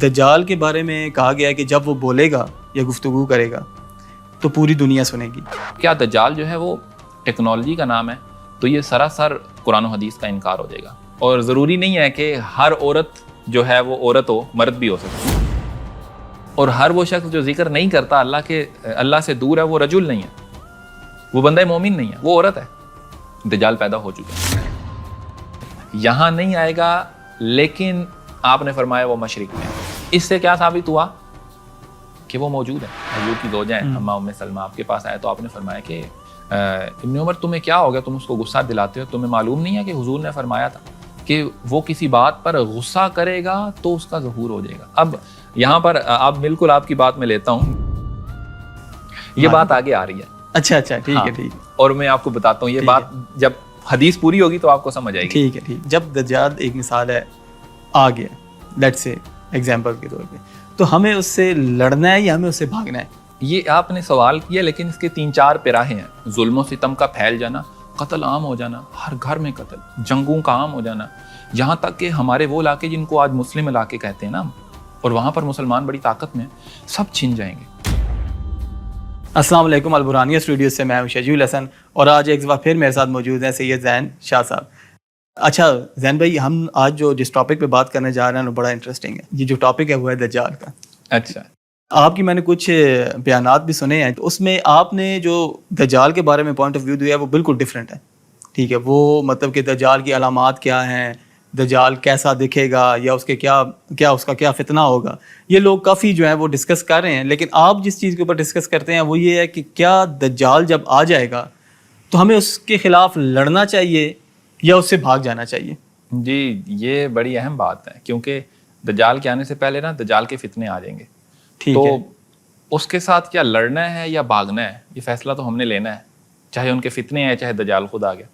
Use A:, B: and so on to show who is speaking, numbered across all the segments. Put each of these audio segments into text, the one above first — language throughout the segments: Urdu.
A: دجال کے بارے میں کہا گیا ہے کہ جب وہ بولے گا یا گفتگو کرے گا تو پوری دنیا سنے گی.
B: کیا دجال جو ہے وہ ٹیکنالوجی کا نام ہے؟ تو یہ سراسر قرآن و حدیث کا انکار ہو جائے گا. اور ضروری نہیں ہے کہ ہر عورت جو ہے وہ عورت ہو، مرد بھی ہو سکتی. اور ہر وہ شخص جو ذکر نہیں کرتا اللہ سے دور ہے، وہ رجل نہیں ہے، وہ بندہ مومن نہیں ہے، وہ عورت ہے. دجال پیدا ہو چکا ہے، یہاں نہیں آئے گا، لیکن آپ نے فرمایا وہ مشرق میں. اس سے کیا ثابت ہوا کہ وہ موجود ہے. حضور کی زوجہ ہیں اماں ام سلمہ آپ کے پاس آئے تو آپ نے فرمایا کہ ابن عمر تمہیں کیا ہو گیا، تم اس کو غصہ دلاتے ہو؟ تمہیں معلوم نہیں ہے کہ حضور نے فرمایا تھا کہ وہ کسی بات پر غصہ کرے گا تو اس کا ظہور ہو جائے گا. اب یہاں پر آپ بالکل آپ کی بات میں لیتا ہوں، یہ بات آگے آ رہی ہے.
A: اچھا ٹھیک ہے ٹھیک.
B: اور میں آپ کو بتاتا ہوں یہ بات جب حدیث پوری ہوگی تو آپ کو سمجھ آئے گی.
A: ٹھیک ہے. جب دجال ایک مثال ہے آ گیا، لیٹ سے ایگزامپل کے طور پہ، تو ہمیں اس سے لڑنا ہے یا ہمیں اس سے بھاگنا ہے؟
B: یہ آپ نے سوال کیا، لیکن اس کے 3-4 پیراہے ہیں. ظلم و ستم کا پھیل جانا، قتل عام ہو جانا، ہر گھر میں قتل، جنگوں کا عام ہو جانا، یہاں تک کہ ہمارے وہ علاقے جن کو آج مسلم علاقے کہتے ہیں نا، اور وہاں پر مسلمان بڑی طاقت میں سب چھن جائیں گے.
A: السلام علیکم، البرہانیہ اسٹوڈیو سے میں ہوں شجیع حسن، اور آج ایک بار پھر میرے ساتھ موجود ہیں سید زین شاہ صاحب. اچھا زین بھائی، ہم آج جس ٹاپک پہ بات کرنے جا رہے ہیں وہ بڑا انٹرسٹنگ ہے. یہ جو ٹاپک ہے وہ ہے دجال کا.
B: اچھا،
A: آپ کی میں نے کچھ بیانات بھی سنے ہیں، تو اس میں آپ نے جو دجال کے بارے میں پوائنٹ آف ویو دیا ہے وہ بالکل ڈفرینٹ ہے. ٹھیک ہے، وہ مطلب کہ دجال کی علامات کیا ہیں، دجال کیسا دکھے گا، یا اس کے کیا اس کا کیا فتنہ ہوگا، یہ لوگ کافی جو ہے وہ ڈسکس کر رہے ہیں. لیکن آپ جس چیز کے اوپر ڈسکس کرتے ہیں وہ یہ ہے کہ کیا دجال جب آ جائے گا تو ہمیں اس کے خلاف لڑنا چاہیے یا اس سے بھاگ جانا چاہیے؟
B: جی یہ بڑی اہم بات ہے، کیونکہ دجال کے آنے سے پہلے نا دجال کے فتنے آ جائیں گے. تو اس کے ساتھ کیا لڑنا ہے یا بھاگنا ہے، یہ فیصلہ تو ہم نے لینا ہے، چاہے ان کے فتنے ہیں چاہے دجال خود آ گیا.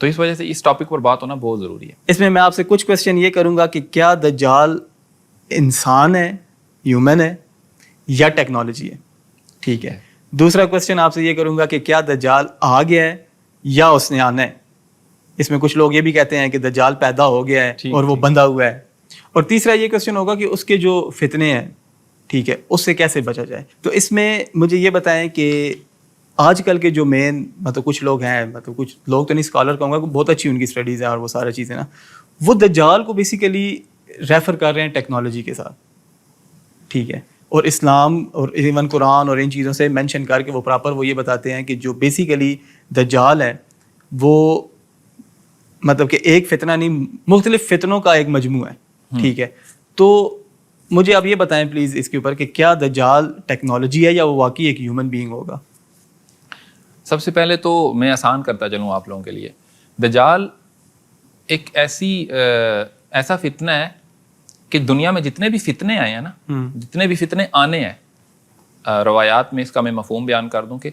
B: تو اس وجہ سے اس ٹاپک پر بات ہونا بہت ضروری ہے.
A: اس میں آپ سے کچھ کوشچن یہ کروں گا کہ کیا دجال انسان ہے، ہیومن ہے، یا ٹیکنالوجی ہے؟ ٹھیک ہے. دوسرا کوشچن آپ سے یہ کروں گا کہ کیا دجال آ گیا ہے یا اس نے آنا ہے؟ اس میں کچھ لوگ یہ بھی کہتے ہیں کہ دجال پیدا ہو گیا ہے اور وہ بندھا ہوا ہے. اور تیسرا یہ کوشچن ہوگا کہ اس کے جو فتنے ہیں، ٹھیک ہے، اس سے کیسے بچا جائے. تو اس میں مجھے یہ بتائیں کہ آج کل کے جو مین کچھ لوگ ہیں، کچھ لوگ تو نہیں، اسکالر کہوں گا، بہت اچھی ان کی اسٹڈیز ہیں اور وہ سارا چیزیں نا، وہ دجال کو بیسیکلی ریفر کر رہے ہیں ٹیکنالوجی کے ساتھ. ٹھیک ہے، اور اسلام اور ایون قرآن اور ان چیزوں سے مینشن کر کے وہ پراپر وہ یہ بتاتے ہیں کہ جو بیسیکلی دجال ہے وہ کہ ایک فتنہ نہیں، مختلف فتنوں کا ایک مجموعہ ہے. ٹھیک ہے، تو مجھے آپ یہ بتائیں پلیز اس کے اوپر کہ کیا دجال ٹیکنالوجی ہے یا وہ واقعی ایک ہیومن بینگ ہوگا؟
B: سب سے پہلے تو میں آسان کرتا چلوں آپ لوگوں کے لیے. دجال ایک ایسا فتنہ ہے کہ دنیا میں جتنے بھی فتنے آئے ہیں نا، جتنے بھی فتنے آنے ہیں، روایات میں اس کا میں مفہوم بیان کر دوں کہ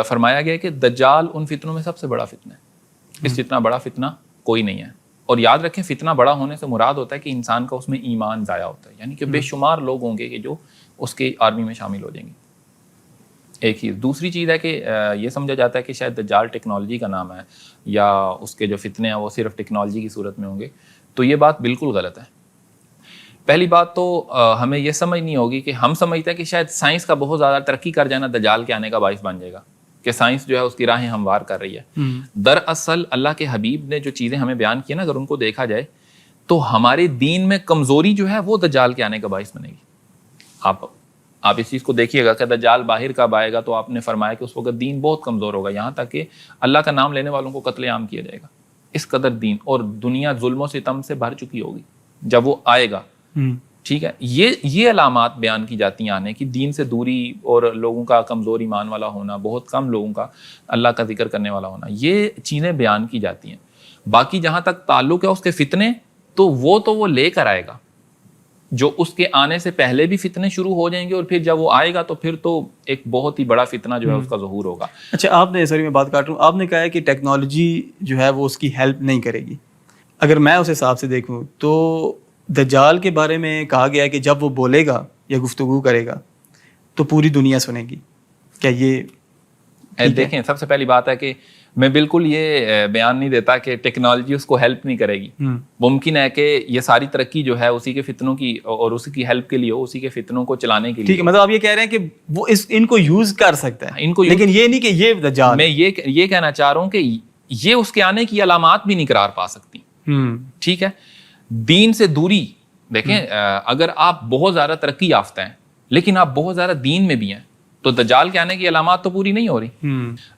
B: فرمایا گیا کہ دجال ان فتنوں میں سب سے بڑا فتنہ ہے. اس جتنا بڑا فتنہ کوئی نہیں ہے. اور یاد رکھیں، فتنہ بڑا ہونے سے مراد ہوتا ہے کہ انسان کا اس میں ایمان ضائع ہوتا ہے، یعنی کہ بے شمار لوگ ہوں گے کہ جو اس کے آرمی میں شامل ہو جائیں گے. ایک چیز. دوسری چیز ہے کہ یہ سمجھا جاتا ہے کہ شاید دجال ٹیکنالوجی کا نام ہے یا اس کے جو فتنے ہیں وہ صرف ٹیکنالوجی کی صورت میں ہوں گے. تو یہ بات بالکل غلط ہے. پہلی بات تو ہمیں یہ سمجھنی ہوگی کہ ہم سمجھتے ہیں کہ شاید سائنس کا بہت زیادہ ترقی کر جانا دجال کے آنے کا باعث بن جائے گا، کہ سائنس جو ہے اس کی راہیں ہموار کر رہی ہے. دراصل اللہ کے حبیب نے جو چیزیں ہمیں بیان کی نا، اگر ان کو دیکھا جائے تو ہمارے دین میں کمزوری جو ہے وہ دجال کے آنے کا باعث بنے گی. آپ اس چیز کو دیکھیے گا کہ دجال باہر کب آئے گا تو آپ نے فرمایا کہ اس وقت دین بہت کمزور ہوگا، یہاں تک کہ اللہ کا نام لینے والوں کو قتل عام کیا جائے گا. اس قدر دین اور دنیا ظلم و ستم سے بھر چکی ہوگی جب وہ آئے گا. ٹھیک ہے، یہ علامات بیان کی جاتی ہیں آنے کی، دین سے دوری اور لوگوں کا کمزور ایمان والا ہونا، بہت کم لوگوں کا اللہ کا ذکر کرنے والا ہونا، یہ چیزیں بیان کی جاتی ہیں. باقی جہاں تک تعلق ہے اس کے فتنے، تو وہ لے کر آئے گا. جو اس کے آنے سے پہلے بھی فتنے شروع ہو جائیں گے، اور پھر جب وہ آئے گا تو پھر تو ایک بہت ہی بڑا فتنہ جو ہے اس کا ظہور ہوگا.
A: اچھا، آپ نے سوری میں بات کاٹ رہا ہوں، آپ نے کہا ہے کہ ٹیکنالوجی جو ہے وہ اس کی ہیلپ نہیں کرے گی. اگر میں اس حساب سے دیکھوں تو دجال کے بارے میں کہا گیا ہے کہ جب وہ بولے گا یا گفتگو کرے گا تو پوری دنیا سنے گی. کیا یہ
B: دیکھیں، سب سے پہلی بات ہے کہ میں بالکل یہ بیان نہیں دیتا کہ ٹیکنالوجی اس کو ہیلپ نہیں کرے گی. ممکن ہے کہ یہ ساری ترقی جو ہے اسی کے فتنوں کی اور اسی کی ہیلپ کے لیے ہو, اسی کے فتنوں کو چلانے کے لیے.
A: ٹھیک ہے, مطلب آپ یہ کہہ رہے ہیں کہ وہ ان کو یوز کر سکتا ہے ان کو, لیکن یہ نہیں کہ یہ دجال.
B: میں یہ کہنا چاہ رہا ہوں کہ یہ اس کے آنے کی علامات بھی نہیں قرار پا سکتی. ٹھیک ہے, دین سے دوری دیکھیں, اگر آپ بہت زیادہ ترقی یافتہ ہیں لیکن آپ بہت زیادہ دین میں بھی ہیں تو دجال کے آنے کی علامات تو پوری نہیں ہو رہی.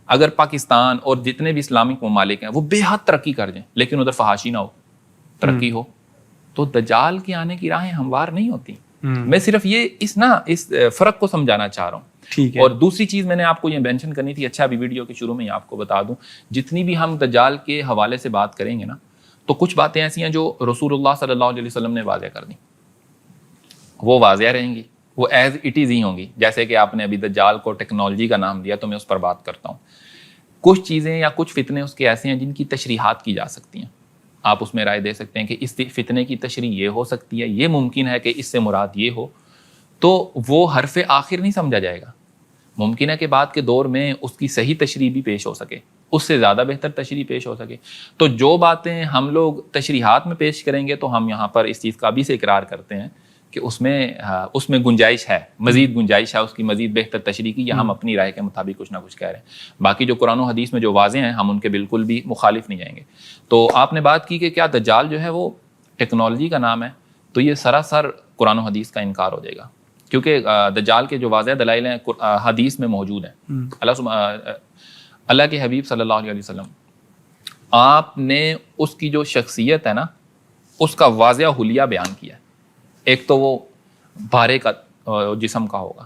B: اگر پاکستان اور جتنے بھی اسلامک ممالک ہیں وہ بے حد ترقی کر جائیں لیکن ادھر فحاشی نہ ہو, ترقی ہو, تو دجال کے آنے کی راہیں ہموار نہیں ہوتی. میں صرف یہ اس فرق کو سمجھانا چاہ رہا ہوں. اور دوسری چیز میں نے آپ کو یہ مینشن کرنی تھی, اچھا ابھی ویڈیو کے شروع میں آپ کو بتا دوں, جتنی بھی ہم دجال کے حوالے سے بات کریں گے نا تو کچھ باتیں ایسی ہیں جو رسول اللہ صلی اللہ علیہ وسلم نے واضح کر دی, وہ واضح رہیں گی, وہ ایز اٹ از ہی ہوں گی. جیسے کہ آپ نے ابھی دجال کو ٹیکنالوجی کا نام دیا تو میں اس پر بات کرتا ہوں. کچھ چیزیں یا کچھ فتنے اس کے ایسے ہیں جن کی تشریحات کی جا سکتی ہیں, آپ اس میں رائے دے سکتے ہیں کہ اس فتنے کی تشریح یہ ہو سکتی ہے, یہ ممکن ہے کہ اس سے مراد یہ ہو, تو وہ حرف آخر نہیں سمجھا جائے گا. ممکن ہے کہ بعد کے دور میں اس کی صحیح تشریح بھی پیش ہو سکے, اس سے زیادہ بہتر تشریح پیش ہو سکے. تو جو باتیں ہم لوگ تشریحات میں پیش کریں گے تو ہم یہاں پر اس چیز کا بھی سے اقرار کرتے ہیں کہ اس میں گنجائش ہے, مزید گنجائش ہے اس کی مزید بہتر تشریح کی, یا ہم اپنی رائے کے مطابق کچھ نہ کچھ کہہ رہے ہیں. باقی جو قرآن و حدیث میں جو واضح ہیں ہم ان کے بالکل بھی مخالف نہیں جائیں گے. تو آپ نے بات کی کہ کیا دجال جو ہے وہ ٹیکنالوجی کا نام ہے, تو یہ سراسر قرآن و حدیث کا انکار ہو جائے گا, کیونکہ دجال کے جو واضح دلائل ہیں حدیث میں موجود ہیں. اللہ کے حبیب صلی اللہ علیہ وسلم, آپ نے اس کی جو شخصیت ہے نا اس کا واضح حلیہ بیان کیا ہے. ایک تو وہ بھارے کا جسم کا ہوگا,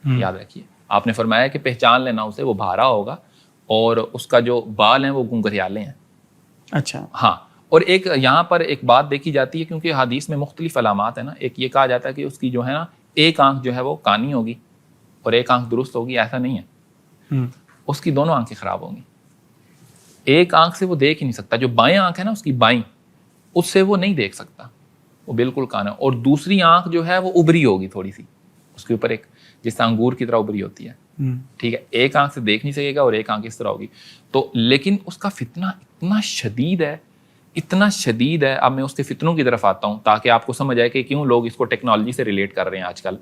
B: یاد رکھیے, آپ نے فرمایا کہ پہچان لینا اسے, وہ بھارا ہوگا, اور اس کا جو بال ہیں وہ گنگریالے ہیں. اچھا, ہاں. اور ایک یہاں پر ایک بات دیکھی جاتی ہے, کیونکہ حدیث میں مختلف علامات ہیں نا, ایک یہ کہا جاتا ہے کہ اس کی جو ہے نا ایک آنکھ جو ہے وہ کانی ہوگی اور ایک آنکھ درست ہوگی. ایسا نہیں ہے, اس کی دونوں آنکھیں خراب ہوں گی. ایک آنکھ سے وہ دیکھ ہی نہیں سکتا, جو بائیں آنکھ ہے نا اس کی بائیں, اس سے وہ نہیں دیکھ سکتا, وہ بالکل کانا. اور دوسری آنکھ جو ہے وہ ابری ہوگی تھوڑی سی, اس کے اوپر ایک جس طرح انگور کی طرح ابری ہوتی ہے. ٹھیک ہے, ایک آنکھ سے دیکھ نہیں سکے گا اور ایک آنکھ اس طرح ہوگی. تو لیکن اس کا فتنہ اتنا شدید ہے, اتنا شدید ہے. اب میں اس کے فتنوں کی طرف آتا ہوں تاکہ آپ کو سمجھ آئے کہ کیوں لوگ اس کو ٹیکنالوجی سے ریلیٹ کر رہے ہیں آج کل,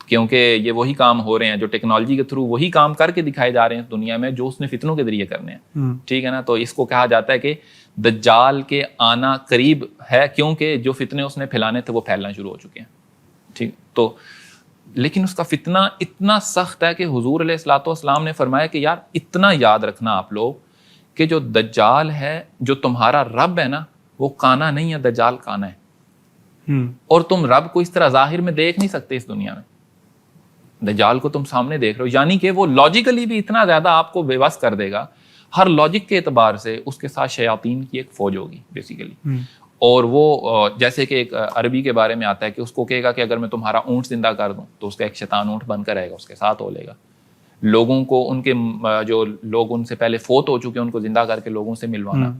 B: کیونکہ یہ وہی کام ہو رہے ہیں جو ٹیکنالوجی کے تھرو وہی کام کر کے دکھائے جا رہے ہیں دنیا میں جو اس نے فتنوں کے ذریعے کرنے ہیں. ٹھیک ہے نا, تو اس کو کہا جاتا ہے کہ دجال کے آنا قریب ہے, کیونکہ جو فتنے اس نے پھیلانے تھے وہ پھیلنا شروع ہو چکے ہیں. ٹھیک, تو لیکن اس کا فتنہ اتنا سخت ہے کہ حضور علیہ الصلوۃ والسلام نے فرمایا کہ یار اتنا یاد رکھنا آپ لوگ کہ جو دجال ہے, جو تمہارا رب ہے نا, وہ کانا نہیں ہے, دجال کانا ہے. اور تم رب کو اس طرح ظاہر میں دیکھ نہیں سکتے اس دنیا میں, دجال کو تم سامنے دیکھ رہے ہو, یعنی کہ وہ لاجیکلی بھی اتنا زیادہ آپ کو بے بس کر دے گا. ہر لاجک کے اعتبار سے اس کے ساتھ شیاطین کی ایک فوج ہوگی بیسیکلی. اور وہ جیسے کہ ایک عربی کے بارے میں آتا ہے کہ اس کو کہے گا کہ اگر میں تمہارا اونٹ زندہ کر دوں تو اس کا ایک شیطان اونٹ بن کر رہے گا, اس کے ساتھ ہو لے گا. لوگوں کو ان کے جو لوگ ان سے پہلے فوت ہو چکے ہیں ان کو زندہ کر کے لوگوں سے ملوانا.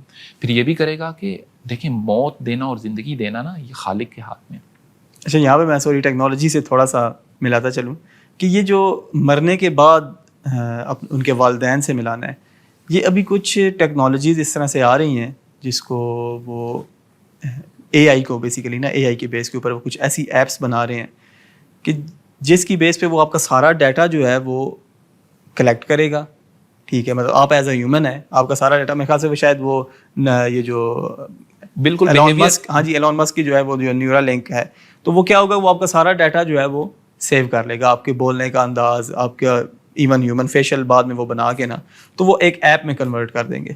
B: پھر یہ بھی کرے گا کہ دیکھیں موت دینا اور زندگی دینا نا یہ خالق کے ہاتھ میں.
A: اچھا, یہاں پہ میں سوری ٹیکنالوجی سے تھوڑا سا ملاتا چلوں کہ یہ جو مرنے کے بعد ان کے والدین سے ملانا ہے, یہ ابھی کچھ ٹیکنالوجیز اس طرح سے آ رہی ہیں جس کو وہ اے آئی کو بیسیکلی نا, اے آئی کے بیس کے اوپر وہ کچھ ایسی ایپس بنا رہے ہیں کہ جس کی بیس پہ وہ آپ کا سارا ڈیٹا جو ہے وہ کلیکٹ کرے گا. ٹھیک ہے, مطلب آپ ایز اے ہیومن ہے, آپ کا سارا ڈیٹا, میرے خیال سے وہ شاید وہ یہ جو
B: بالکل
A: ایلون مسک, ہاں جی ایلون مسک کی جو ہے وہ جو نیورا لنک ہے, تو وہ کیا ہوگا, وہ آپ کا سارا ڈیٹا جو ہے وہ سیو کر لے گا, آپ کے بولنے کا انداز, آپ کا ایون ہیومن فیشل بعد میں وہ بنا کے نا تو وہ ایک ایپ میں کنورٹ کر دیں گے.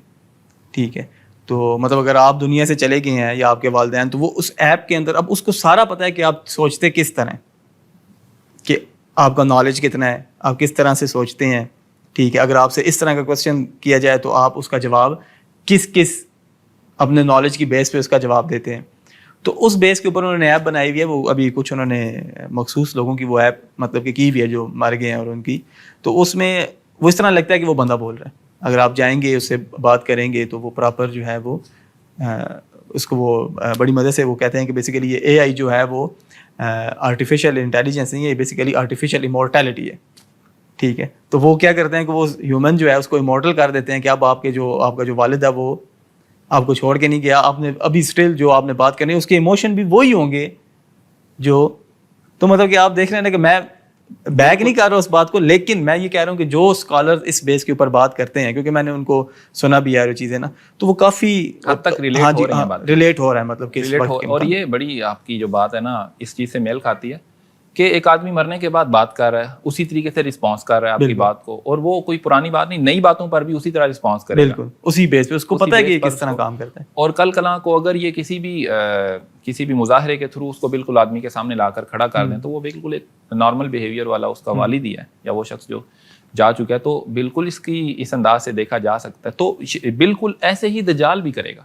A: ٹھیک ہے, تو مطلب اگر آپ دنیا سے چلے گئے ہیں یا آپ کے والدین, تو وہ اس ایپ کے اندر اب اس کو سارا پتہ ہے کہ آپ سوچتے کس طرح, کہ آپ کا نالج کتنا ہے, آپ کس طرح سے سوچتے ہیں. ٹھیک ہے, اگر آپ سے اس طرح کا کوشچن کیا جائے تو آپ اس کا جواب کس اپنے نالج کی بیس پہ اس کا جواب دیتے ہیں. تو اس بیس کے اوپر انہوں نے ایپ بنائی ہوئی ہے, وہ ابھی کچھ انہوں نے مخصوص لوگوں کی وہ ایپ مطلب کہ کی ہوئی ہے جو مر گئے ہیں, اور ان کی تو اس میں وہ اس طرح لگتا ہے کہ وہ بندہ بول رہا ہے. اگر آپ جائیں گے اس سے بات کریں گے تو وہ پراپر جو ہے وہ اس کو وہ بڑی مدد سے وہ کہتے ہیں کہ بیسیکلی یہ اے آئی جو ہے وہ آرٹیفیشیل انٹیلیجنس نہیں ہے, یہ بیسیکلی آرٹیفیشیل امورٹیلٹی ہے. ٹھیک ہے. تو وہ کیا کرتے ہیں کہ وہ ہیومن جو ہے اس کو امورٹل کر دیتے ہیں کہ اب آپ کا جو والد ہے وہ آپ کو چھوڑ کے نہیں گیا, آپ نے ابھی اسٹل جو آپ نے بات کرنی ہے اس کے ایموشن بھی وہی ہوں گے جو, تو مطلب کہ آپ دیکھ رہے ہیں کہ میں بیک نہیں کر رہا اس بات کو, لیکن میں یہ کہہ رہا ہوں کہ جو اسکالر اس بیس کے اوپر بات کرتے ہیں, کیونکہ میں نے ان کو سنا بھی ہے وہ چیزیں نا, تو وہ کافی
B: حد تک ریلیٹ ہو رہی ہیں بات,
A: ریلیٹ ہو رہا ہے مطلب کہ اس وقت کے.
B: اور یہ بڑی آپ کی جو بات ہے نا اس چیز سے میل کھاتی ہے کہ ایک آدمی مرنے کے بعد بات کر رہا ہے, اسی طریقے سے رسپانس کر رہا ہے آپ کی بات کو, اور وہ کوئی پرانی بات نہیں, نئی باتوں پر بھی اسی طرح رسپانس کرے گا,
A: بالکل اسی بیس پہ, اس کو پتہ ہے کہ یہ کس طرح کام کرتا ہے.
B: اور کل کلاں کو اگر یہ کسی بھی مظاہرے کے تھرو اس کو بالکل آدمی کے سامنے لا کر کھڑا کر دیں تو وہ بالکل ایک نارمل بیہیویئر والا اس کا والد ہی ہے یا وہ شخص جو جا چکا ہے, تو بالکل اس انداز سے دیکھا جا سکتا ہے. تو بالکل ایسے ہی دجال بھی کرے گا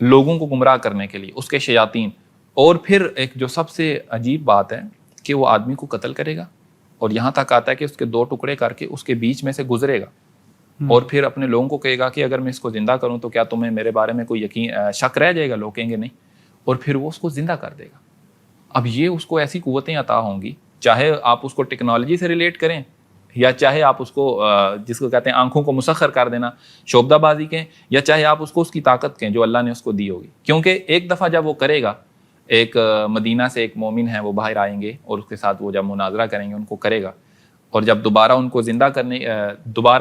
B: لوگوں کو گمراہ کرنے کے لیے, اس کے شیاطین. اور پھر ایک جو سب سے عجیب بات ہے کہ وہ آدمی کو قتل کرے گا, اور یہاں تک آتا ہے کہ اس کے 2 ٹکڑے کر کے اس کے بیچ میں سے گزرے گا, اور پھر اپنے لوگوں کو کہے گا کہ اگر میں اس کو زندہ کروں تو کیا تمہیں میرے بارے میں کوئی شک رہ جائے گا؟ لوگ کہیں گے نہیں, اور پھر وہ اس کو زندہ کر دے گا. اب یہ اس کو ایسی قوتیں عطا ہوں گی, چاہے آپ اس کو ٹیکنالوجی سے ریلیٹ کریں یا چاہے آپ اس کو جس کو کہتے ہیں آنکھوں کو مسخر کر دینا, شعبدہ بازی کہیں, یا چاہے آپ اس کو اس کی طاقت کہیں جو اللہ نے اس کو دی ہوگی. کیونکہ ایک دفعہ جب وہ کرے گا, ایک مدینہ سے ایک مومن ہے وہ باہر آئیں گے اور اس کے ساتھ وہ جب مناظرہ کریں گے ان کو کرے گا, اور جب دوبارہ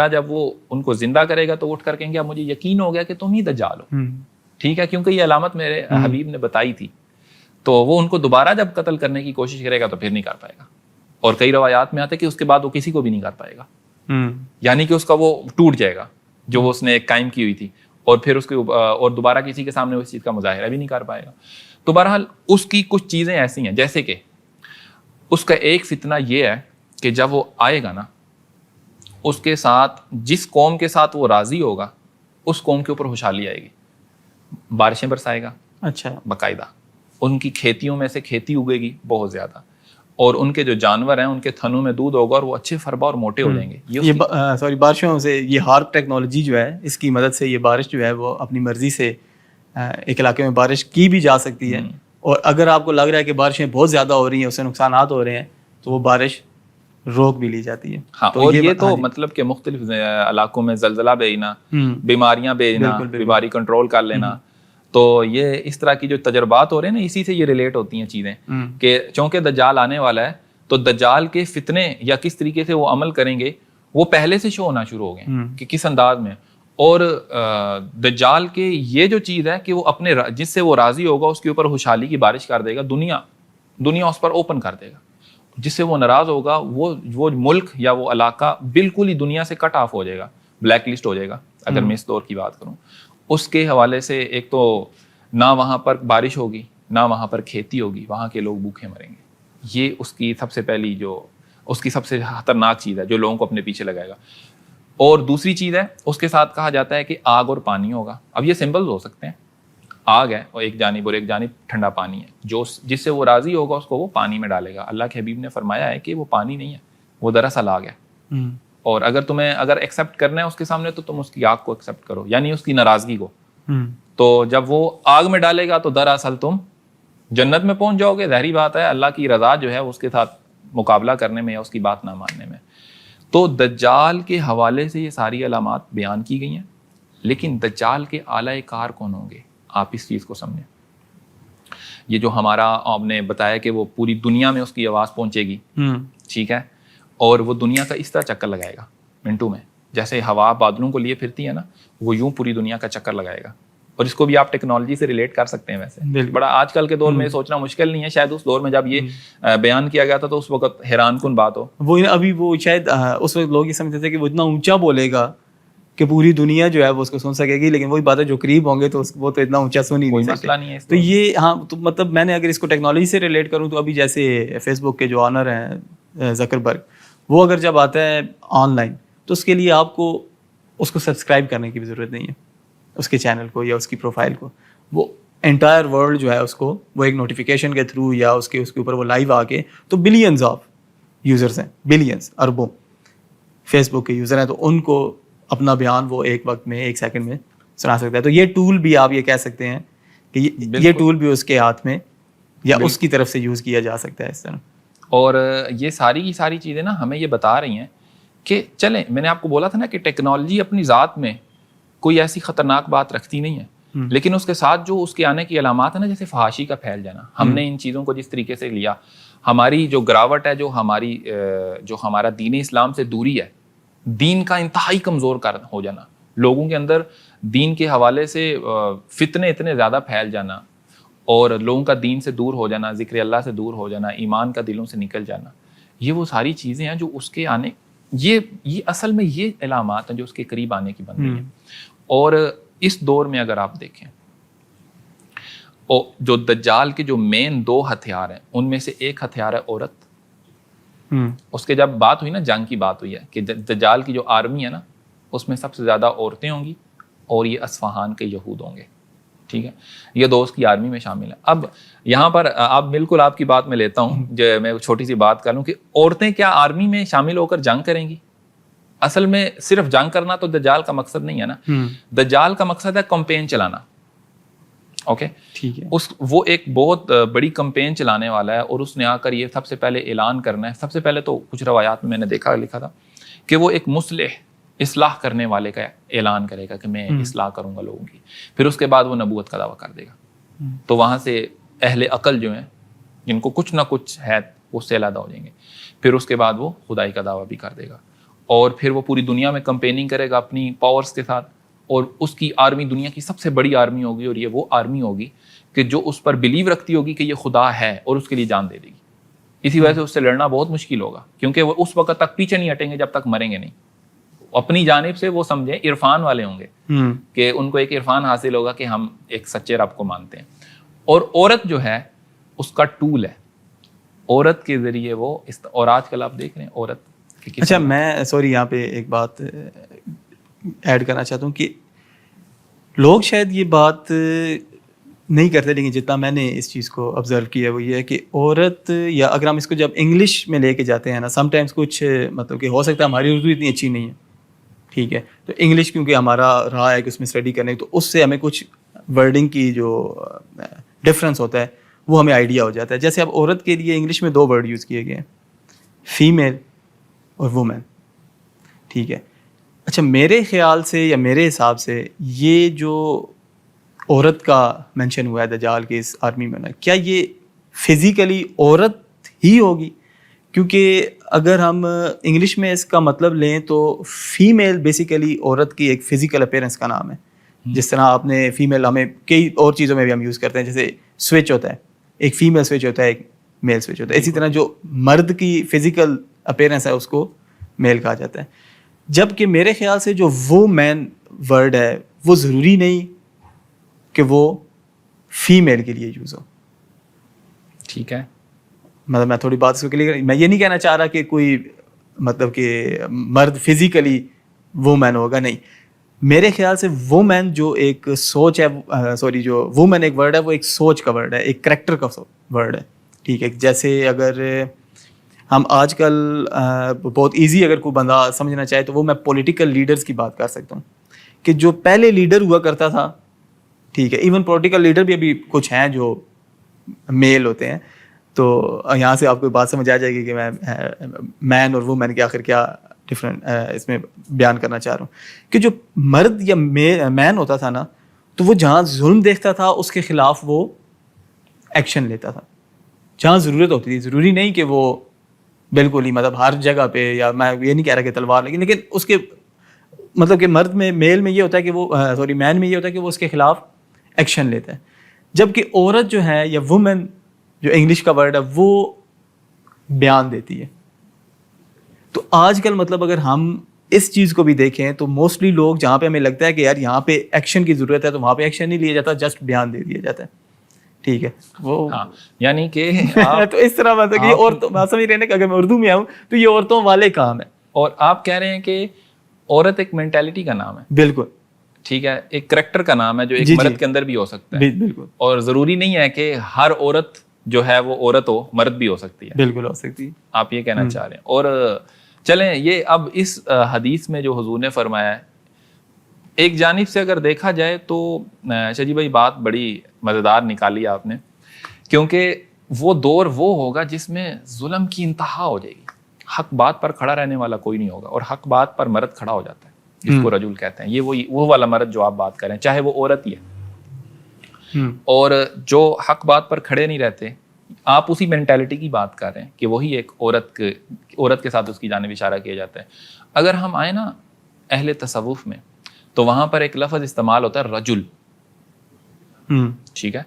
B: جب وہ ان کو زندہ کرے گا تو اٹھ کر کہیں گے اب مجھے یقین ہو گیا کہ تم ہی دجال ہو. ٹھیک ہے, کیونکہ یہ علامت میرے حبیب نے بتائی تھی. تو وہ ان کو دوبارہ جب قتل کرنے کی کوشش کرے گا تو پھر نہیں کر پائے گا, اور کئی روایات میں آتے کہ اس کے بعد وہ کسی کو بھی نہیں کر پائے گا, یعنی کہ اس کا وہ ٹوٹ جائے گا جو وہ اس نے ایک قائم کی ہوئی تھی, اور پھر اس کے اور دوبارہ کسی کے سامنے اس چیز کا مظاہرہ بھی نہیں کر پائے گا. تو بہرحال اس کی کچھ چیزیں ایسی ہیں, جیسے کہ اس کا ایک فتنہ یہ ہے کہ جب وہ آئے گا نا, اس کے ساتھ جس قوم کے ساتھ وہ راضی ہوگا اس قوم کے اوپر خوشحالی آئے گی, بارشیں برسائے گا, اچھا باقاعدہ ان کی کھیتیوں میں سے کھیتی اگے گی بہت زیادہ, اور ان کے جو جانور ہیں ان کے تھنوں میں دودھ ہوگا اور وہ اچھے فربا اور موٹے ہو جائیں گے.
A: یہ بارشوں سے, یہ ہارپ ٹیکنالوجی جو ہے اس کی مدد سے یہ بارش جو ہے وہ اپنی مرضی سے ایک علاقے میں بارش کی بھی جا سکتی ہے, اور اگر آپ کو لگ رہا ہے کہ بارشیں بہت زیادہ ہو رہی ہیں, اس سے نقصانات ہو رہے ہیں, تو وہ بارش روک بھی لی جاتی ہے.
B: ہاں, اور یہ تو مطلب کہ مختلف علاقوں میں زلزلہ بھیجنا, بیماریاں بھیجنا, بیماری کنٹرول کر لینا, تو یہ اس طرح کی جو تجربات ہو رہے ہیں نا اسی سے یہ ریلیٹ ہوتی ہیں چیزیں کہ چونکہ دجال آنے والا ہے تو دجال کے فتنے یا کس طریقے سے وہ عمل کریں گے وہ پہلے سے شو ہونا شروع ہو گئے کہ کس انداز میں. اور دجال کے یہ جو چیز ہے کہ وہ اپنے جس سے وہ راضی ہوگا اس کے اوپر خوشحالی کی بارش کر دے گا, دنیا اس پر اوپن کر دے گا. جس سے وہ ناراض ہوگا وہ ملک یا وہ علاقہ بالکل ہی دنیا سے کٹ آف ہو جائے گا, بلیک لسٹ ہو جائے گا. اگر میں اس دور کی بات کروں اس کے حوالے سے, ایک تو نہ وہاں پر بارش ہوگی نہ وہاں پر کھیتی ہوگی, وہاں کے لوگ بھوکے مریں گے. یہ اس کی سب سے پہلی اس کی سب سے خطرناک چیز ہے جو لوگوں کو اپنے پیچھے لگائے گا. اور دوسری چیز ہے اس کے ساتھ کہا جاتا ہے کہ آگ اور پانی ہوگا. اب یہ سمبلز ہو سکتے ہیں, آگ ہے اور ایک جانب ٹھنڈا پانی ہے, جس سے وہ راضی ہوگا اس کو وہ پانی میں ڈالے گا. اللہ کے حبیب نے فرمایا ہے کہ وہ پانی نہیں ہے, وہ دراصل آگ ہے. اور اگر ایکسیپٹ کرنا ہے اس کے سامنے تو تم اس کی آگ کو ایکسیپٹ کرو, یعنی اس کی ناراضگی کو. تو جب وہ آگ میں ڈالے گا تو دراصل تم جنت میں پہنچ جاؤ گے. ظاہری بات ہے اللہ کی رضا جو ہے اس کے ساتھ مقابلہ کرنے میں یا اس کی بات نہ ماننے میں. تو دجال کے حوالے سے یہ ساری علامات بیان کی گئی ہیں, لیکن دجال کے اعلی کار کون ہوں گے آپ اس چیز کو سمجھیں. یہ جو ہمارا آپ نے بتایا کہ وہ پوری دنیا میں اس کی آواز پہنچے گی, ٹھیک ہے, اور وہ دنیا کا اس طرح چکر لگائے گا منٹو میں, جیسے ہوا بادلوں کو لیے پھرتی ہے نا, وہ یوں پوری دنیا کا چکر لگائے گا. اور اس کو بھی آپ ٹیکنالوجی سے ریلیٹ کر سکتے ہیں. ویسے بڑا آج کل کے دور میں سوچنا مشکل نہیں ہے, شاید اس دور میں جب یہ بیان کیا گیا تھا تو اس وقت حیران کن بات ہو.
A: وہ ابھی وہ شاید اس وقت لوگ یہ سمجھتے تھے کہ وہ اتنا اونچا بولے گا کہ پوری دنیا جو ہے وہ اس کو سن سکے گی, لیکن وہی بات ہے جو قریب ہوں گے تو وہ تو اتنا اونچا سن ہی نہیں سکتے. تو یہ ہاں, تو مطلب میں نے اگر اس کو ٹیکنالوجی سے ریلیٹ کروں تو ابھی جیسے فیس بک کے جو آنر ہیں زکربرگ, وہ اگر جب آتا ہے آن لائن تو اس کے لیے آپ کو اس کو سبسکرائب کرنے کی بھی ضرورت نہیں ہے, اس کے چینل کو یا اس کی پروفائل کو. وہ انٹائر ورلڈ جو ہے اس کو وہ ایک نوٹیفیکیشن کے تھرو یا اس کے اوپر وہ لائیو آ کے, تو بلینز آف یوزرز ہیں, بلینز اربوں فیس بک کے یوزر ہیں, تو ان کو اپنا بیان وہ ایک وقت میں 1 سیکنڈ میں سنا سکتا ہے. تو یہ ٹول بھی آپ یہ کہہ سکتے ہیں کہ یہ ٹول بھی اس کے ہاتھ میں یا اس کی طرف سے یوز کیا جا سکتا ہے اس طرح.
B: اور یہ ساری کی ساری چیزیں نا ہمیں یہ بتا رہی ہیں کہ چلیں، میں نے آپ کو بولا تھا نا کہ ٹیکنالوجی اپنی ذات میں کوئی ایسی خطرناک بات رکھتی نہیں ہے، لیکن اس کے ساتھ جو اس کے آنے کی علامات ہیں نا، جیسے فحاشی کا پھیل جانا، ہم نے ان چیزوں کو جس طریقے سے لیا، ہماری جو گراوٹ ہے، جو ہمارا دین اسلام سے دوری ہے، دین کا انتہائی کمزور ہو جانا، لوگوں کے اندر دین کے حوالے سے فتنے اتنے زیادہ پھیل جانا، اور لوگوں کا دین سے دور ہو جانا، ذکر اللہ سے دور ہو جانا، ایمان کا دلوں سے نکل جانا، یہ وہ ساری چیزیں ہیں جو اس کے آنے، یہ اصل میں یہ علامات ہیں جو اس کے قریب آنے کی بن رہی ہیں. اور اس دور میں اگر آپ دیکھیں، جو دجال کے جو مین 2 ہتھیار ہیں، ان میں سے ایک ہتھیار ہے عورت. اس کے جب بات ہوئی نا، جنگ کی بات ہوئی ہے کہ دجال کی جو آرمی ہے نا، اس میں سب سے زیادہ عورتیں ہوں گی اور یہ اصفہان کے یہود ہوں گے. ٹھیک ہے، یہ 2 اس کی آرمی میں شامل ہیں. اب یہاں پر آپ بالکل آپ کی بات میں لیتا ہوں، میں چھوٹی سی بات کر لوں کہ عورتیں کیا آرمی میں شامل ہو کر جنگ کریں گی؟ اصل میں صرف جنگ کرنا تو دجال کا مقصد نہیں ہے نا. دجال کا مقصد ہے کمپین چلانا. اوکے،
A: ٹھیک ہے،
B: وہ ایک بہت بڑی کمپین چلانے والا ہے، اور اس نے آ کر یہ سب سے پہلے اعلان کرنا ہے. سب سے پہلے تو کچھ روایات میں نے لکھا تھا کہ وہ ایک مصلح، اصلاح کرنے والے کا اعلان کرے گا کہ میں اصلاح کروں گا لوگوں کی. پھر اس کے بعد وہ نبوت کا دعویٰ کر دے گا. تو وہاں سے اہل عقل جو ہیں، جن کو کچھ نہ کچھ ہے، وہ سے علیحدہ ہو جائیں گے. پھر اس کے بعد وہ خدائی کا دعویٰ بھی کر دے گا، اور پھر وہ پوری دنیا میں کمپیننگ کرے گا اپنی پاورز کے ساتھ، اور اس کی آرمی دنیا کی سب سے بڑی آرمی ہوگی، اور یہ وہ آرمی ہوگی کہ جو اس پر بلیو رکھتی ہوگی کہ یہ خدا ہے، اور اس کے لیے جان دے دے گی. اسی وجہ سے اس سے لڑنا بہت مشکل ہوگا، کیونکہ وہ اس وقت تک پیچھے نہیں ہٹیں گے جب تک مریں گے نہیں. اپنی جانب سے وہ سمجھیں عرفان والے ہوں گے کہ ان کو ایک عرفان حاصل ہوگا کہ ہم ایک سچے رب کو مانتے ہیں. اور عورت جو ہے اس کا ٹول ہے، عورت کے ذریعے وہ اور آج کل آپ دیکھ رہے ہیں عورت.
A: اچھا، میں سوری یہاں پہ ایک بات ایڈ کرنا چاہتا ہوں کہ لوگ شاید یہ بات نہیں کرتے، لیکن جتنا میں نے اس چیز کو آبزرو کیا ہے وہ یہ ہے کہ عورت، یا اگر ہم اس کو جب انگلش میں لے کے جاتے ہیں نا، سم ٹائمس کچھ مطلب کہ ہو سکتا ہے ہماری اردو اتنی اچھی نہیں ہے، ٹھیک ہے، تو انگلش کیونکہ ہمارا رہا ہے کہ اس میں اسٹڈی کرنے، تو اس سے ہمیں کچھ ورڈنگ کی جو ڈفرینس ہوتا ہے وہ ہمیں آئیڈیا ہو جاتا ہے. جیسے اب عورت کے لیے انگلش میں 2 ورڈ یوز کیے گئے ہیں، فیمیل اور وومن. ٹھیک ہے، اچھا میرے خیال سے یا میرے حساب سے یہ جو عورت کا مینشن ہوا ہے دجال کے اس آرمی میں نا، کیا یہ فزیکلی عورت ہی ہوگی؟ کیونکہ اگر ہم انگلش میں اس کا مطلب لیں تو فیمیل بیسیکلی عورت کی ایک فزیکل اپیرنس کا نام ہے. جس طرح آپ نے فیمیل ہمیں کئی اور چیزوں میں بھی ہم یوز کرتے ہیں، جیسے سوئچ ہوتا ہے، ایک فیمیل سوئچ ہوتا ہے، ایک میل سوئچ ہوتا ہے. اسی طرح جو مرد کی فزیکل اپیرنس ہے اس کو میل کہا جاتا ہے. جبکہ میرے خیال سے جو وہ مین ورڈ ہے وہ ضروری نہیں کہ وہ فیمیل کے لیے یوز ہو.
B: ٹھیک ہے،
A: مطلب میں تھوڑی بات اس کو کلیئر، میں یہ نہیں کہنا چاہ رہا کہ کوئی مطلب کہ مرد فزیکلی وومین ہوگا، نہیں. میرے خیال سے وومین جو ایک سوچ ہے، سوری جو وومین ایک ورڈ ہے وہ ایک سوچ کا ورڈ ہے، ایک کریکٹر کا ورڈ ہے. ٹھیک ہے، جیسے اگر ہم آج کل بہت ایزی اگر کوئی بندہ سمجھنا چاہے تو وہ میں پولیٹیکل لیڈرز کی بات کر سکتا ہوں کہ جو پہلے لیڈر ہوا کرتا تھا، ٹھیک ہے، ایون پولیٹیکل لیڈر بھی ابھی کچھ ہیں جو میل ہوتے ہیں. تو یہاں سے آپ کو بات سمجھ آ جائے گی کہ میں مین اور وومین کے آخر کیا ڈفرینٹ اس میں بیان کرنا چاہ رہا ہوں. کہ جو مرد یا مین ہوتا تھا نا، تو وہ جہاں ظلم دیکھتا تھا اس کے خلاف وہ ایکشن لیتا تھا جہاں ضرورت ہوتی تھی. ضروری نہیں کہ وہ بالکل ہی مطلب ہر جگہ پہ، یا میں یہ نہیں کہہ رہا کہ تلوار لگی، لیکن اس کے مطلب کہ مرد میں میل میں یہ ہوتا ہے کہ وہ سوری مین میں یہ ہوتا ہے کہ وہ اس کے خلاف ایکشن لیتا ہے. جبکہ عورت جو ہے یا وومن جو انگلش کا ورڈ ہے وہ بیان دیتی ہے. تو آج کل مطلب اگر ہم اس چیز کو بھی دیکھیں تو موسٹلی لوگ جہاں پہ ہمیں لگتا ہے کہ یار یہاں پہ ایکشن کی ضرورت ہے تو وہاں پہ ایکشن نہیں لیا جاتا، جسٹ بیان دے دیا جاتا ہے. ٹھیک ہے، وہ
B: یعنی کہ
A: تو اس طرح مطلب کہ عورتوں، میں سمجھ رہے ہیں کہ اگر میں اردو میں آؤں تو یہ عورتوں والے کام ہے.
B: اور آپ کہہ رہے ہیں کہ عورت ایک مینٹیلٹی کا نام ہے.
A: بالکل
B: ٹھیک ہے، ایک کریکٹر کا نام ہے جو ایک مرد کے اندر بھی ہو سکتا ہے.
A: بالکل.
B: اور ضروری نہیں ہے کہ ہر عورت جو ہے وہ عورت ہو، مرد بھی ہو سکتی ہے.
A: بالکل ہو سکتی ہے،
B: آپ یہ کہنا چاہ رہے ہیں. اور چلیں یہ اب اس حدیث میں جو حضور نے فرمایا ہے، ایک جانب سے اگر دیکھا جائے تو شجی بھائی بات بڑی مزیدار نکالی آپ نے، کیونکہ وہ دور وہ ہوگا جس میں ظلم کی انتہا ہو جائے گی. حق بات پر کھڑا رہنے والا کوئی نہیں ہوگا, اور حق بات پر مرد کھڑا ہو جاتا ہے, جس کو رجل کہتے ہیں. یہ وہ والا مرد جو آپ بات کریں, چاہے وہ عورت ہی ہے. اور جو حق بات پر کھڑے نہیں رہتے, آپ اسی مینٹیلٹی کی بات کر رہے ہیں کہ وہی ایک عورت کے ساتھ اس کی جانب اشارہ کیا جاتا ہے. اگر ہم آئے نا اہل تصوف میں, تو وہاں پر ایک لفظ استعمال ہوتا ہے رجل. ٹھیک ہے,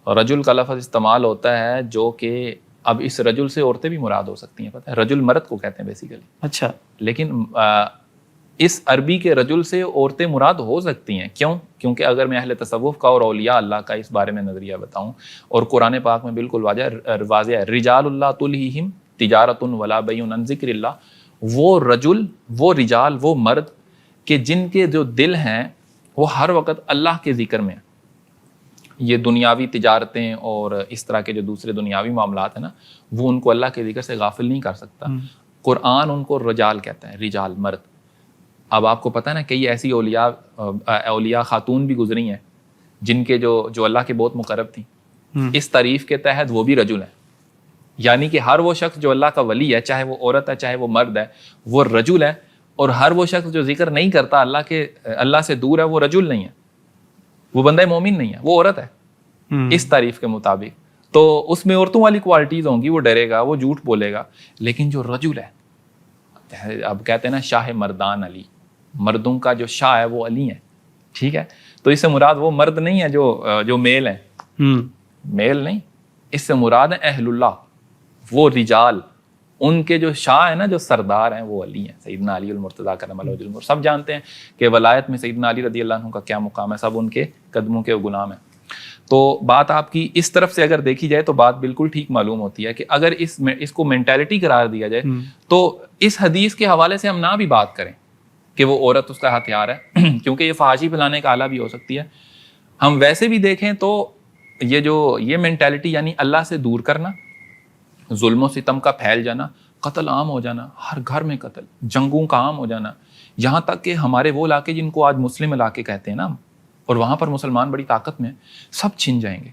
B: رجل کا لفظ استعمال ہوتا ہے جو کہ اب اس رجل سے عورتیں بھی مراد ہو سکتی ہیں. پتہ ہے, رجل مرد کو کہتے ہیں بیسیکلی.
A: اچھا.
B: لیکن اس عربی کے رجل سے عورتیں مراد ہو سکتی ہیں. کیوں؟ کیونکہ اگر میں اہل تصوف کا اور اولیاء اللہ کا اس بارے میں نظریہ بتاؤں, اور قرآن پاک میں بالکل واضح ہے, رجال اللہ تلہیہم تجارت ولا بیع عن ذکر اللہ. وہ رجل, وہ رجال, وہ مرد کہ جن کے جو دل ہیں وہ ہر وقت اللہ کے ذکر میں ہیں. یہ دنیاوی تجارتیں اور اس طرح کے جو دوسرے دنیاوی معاملات ہیں نا, وہ ان کو اللہ کے ذکر سے غافل نہیں کر سکتا. قرآن ان کو رجال کہتا ہے, رجال, مرد. اب آپ کو پتہ ہے نا, کئی ایسی اولیاء خاتون بھی گزری ہیں جن کے جو اللہ کے بہت مقرب تھیں. اس تعریف کے تحت وہ بھی رجل ہیں. یعنی کہ ہر وہ شخص جو اللہ کا ولی ہے, چاہے وہ عورت ہے چاہے وہ مرد ہے, وہ رجل ہے. اور ہر وہ شخص جو ذکر نہیں کرتا اللہ سے دور ہے, وہ رجل نہیں ہے, وہ بندہ مومن نہیں ہے, وہ عورت ہے اس تعریف کے مطابق. تو اس میں عورتوں والی کوالٹیز ہوں گی, وہ ڈرے گا, وہ جھوٹ بولے گا. لیکن جو رجل ہے, اب کہتے ہیں نا شاہ مردان علی, مردوں کا جو شاہ ہے وہ علی ہے. ٹھیک ہے, تو اس سے مراد وہ مرد نہیں ہے جو میل ہیں, میل نہیں, اس سے مراد ہے اہل اللہ, وہ رجال. ان کے جو شاہ ہیں نا, جو سردار ہیں, وہ علی ہیں, سیدنا علی المرتضیٰ کرم اللہ وجہہ. سب جانتے ہیں کہ ولایت میں سیدنا علی رضی اللہ عنہ کا کیا مقام ہے, سب ان کے قدموں کے غلام ہیں. تو بات آپ کی اس طرف سے اگر دیکھی جائے تو بات بالکل ٹھیک معلوم ہوتی ہے کہ اگر اس کو مینٹیلٹی قرار دیا جائے تو اس حدیث کے حوالے سے ہم نہ بھی بات کریں کہ وہ عورت اس کا ہتھیار ہے, کیونکہ یہ فحاشی پھیلانے کا آلہ بھی ہو سکتی ہے. ہم ویسے بھی دیکھیں تو یہ مینٹیلٹی, یعنی اللہ سے دور کرنا, ظلم و ستم کا پھیل جانا, قتل عام ہو جانا, ہر گھر میں قتل, جنگوں کا عام ہو جانا, یہاں تک کہ ہمارے وہ علاقے جن کو آج مسلم علاقے کہتے ہیں نا, اور وہاں پر مسلمان بڑی طاقت میں, سب چھن جائیں گے.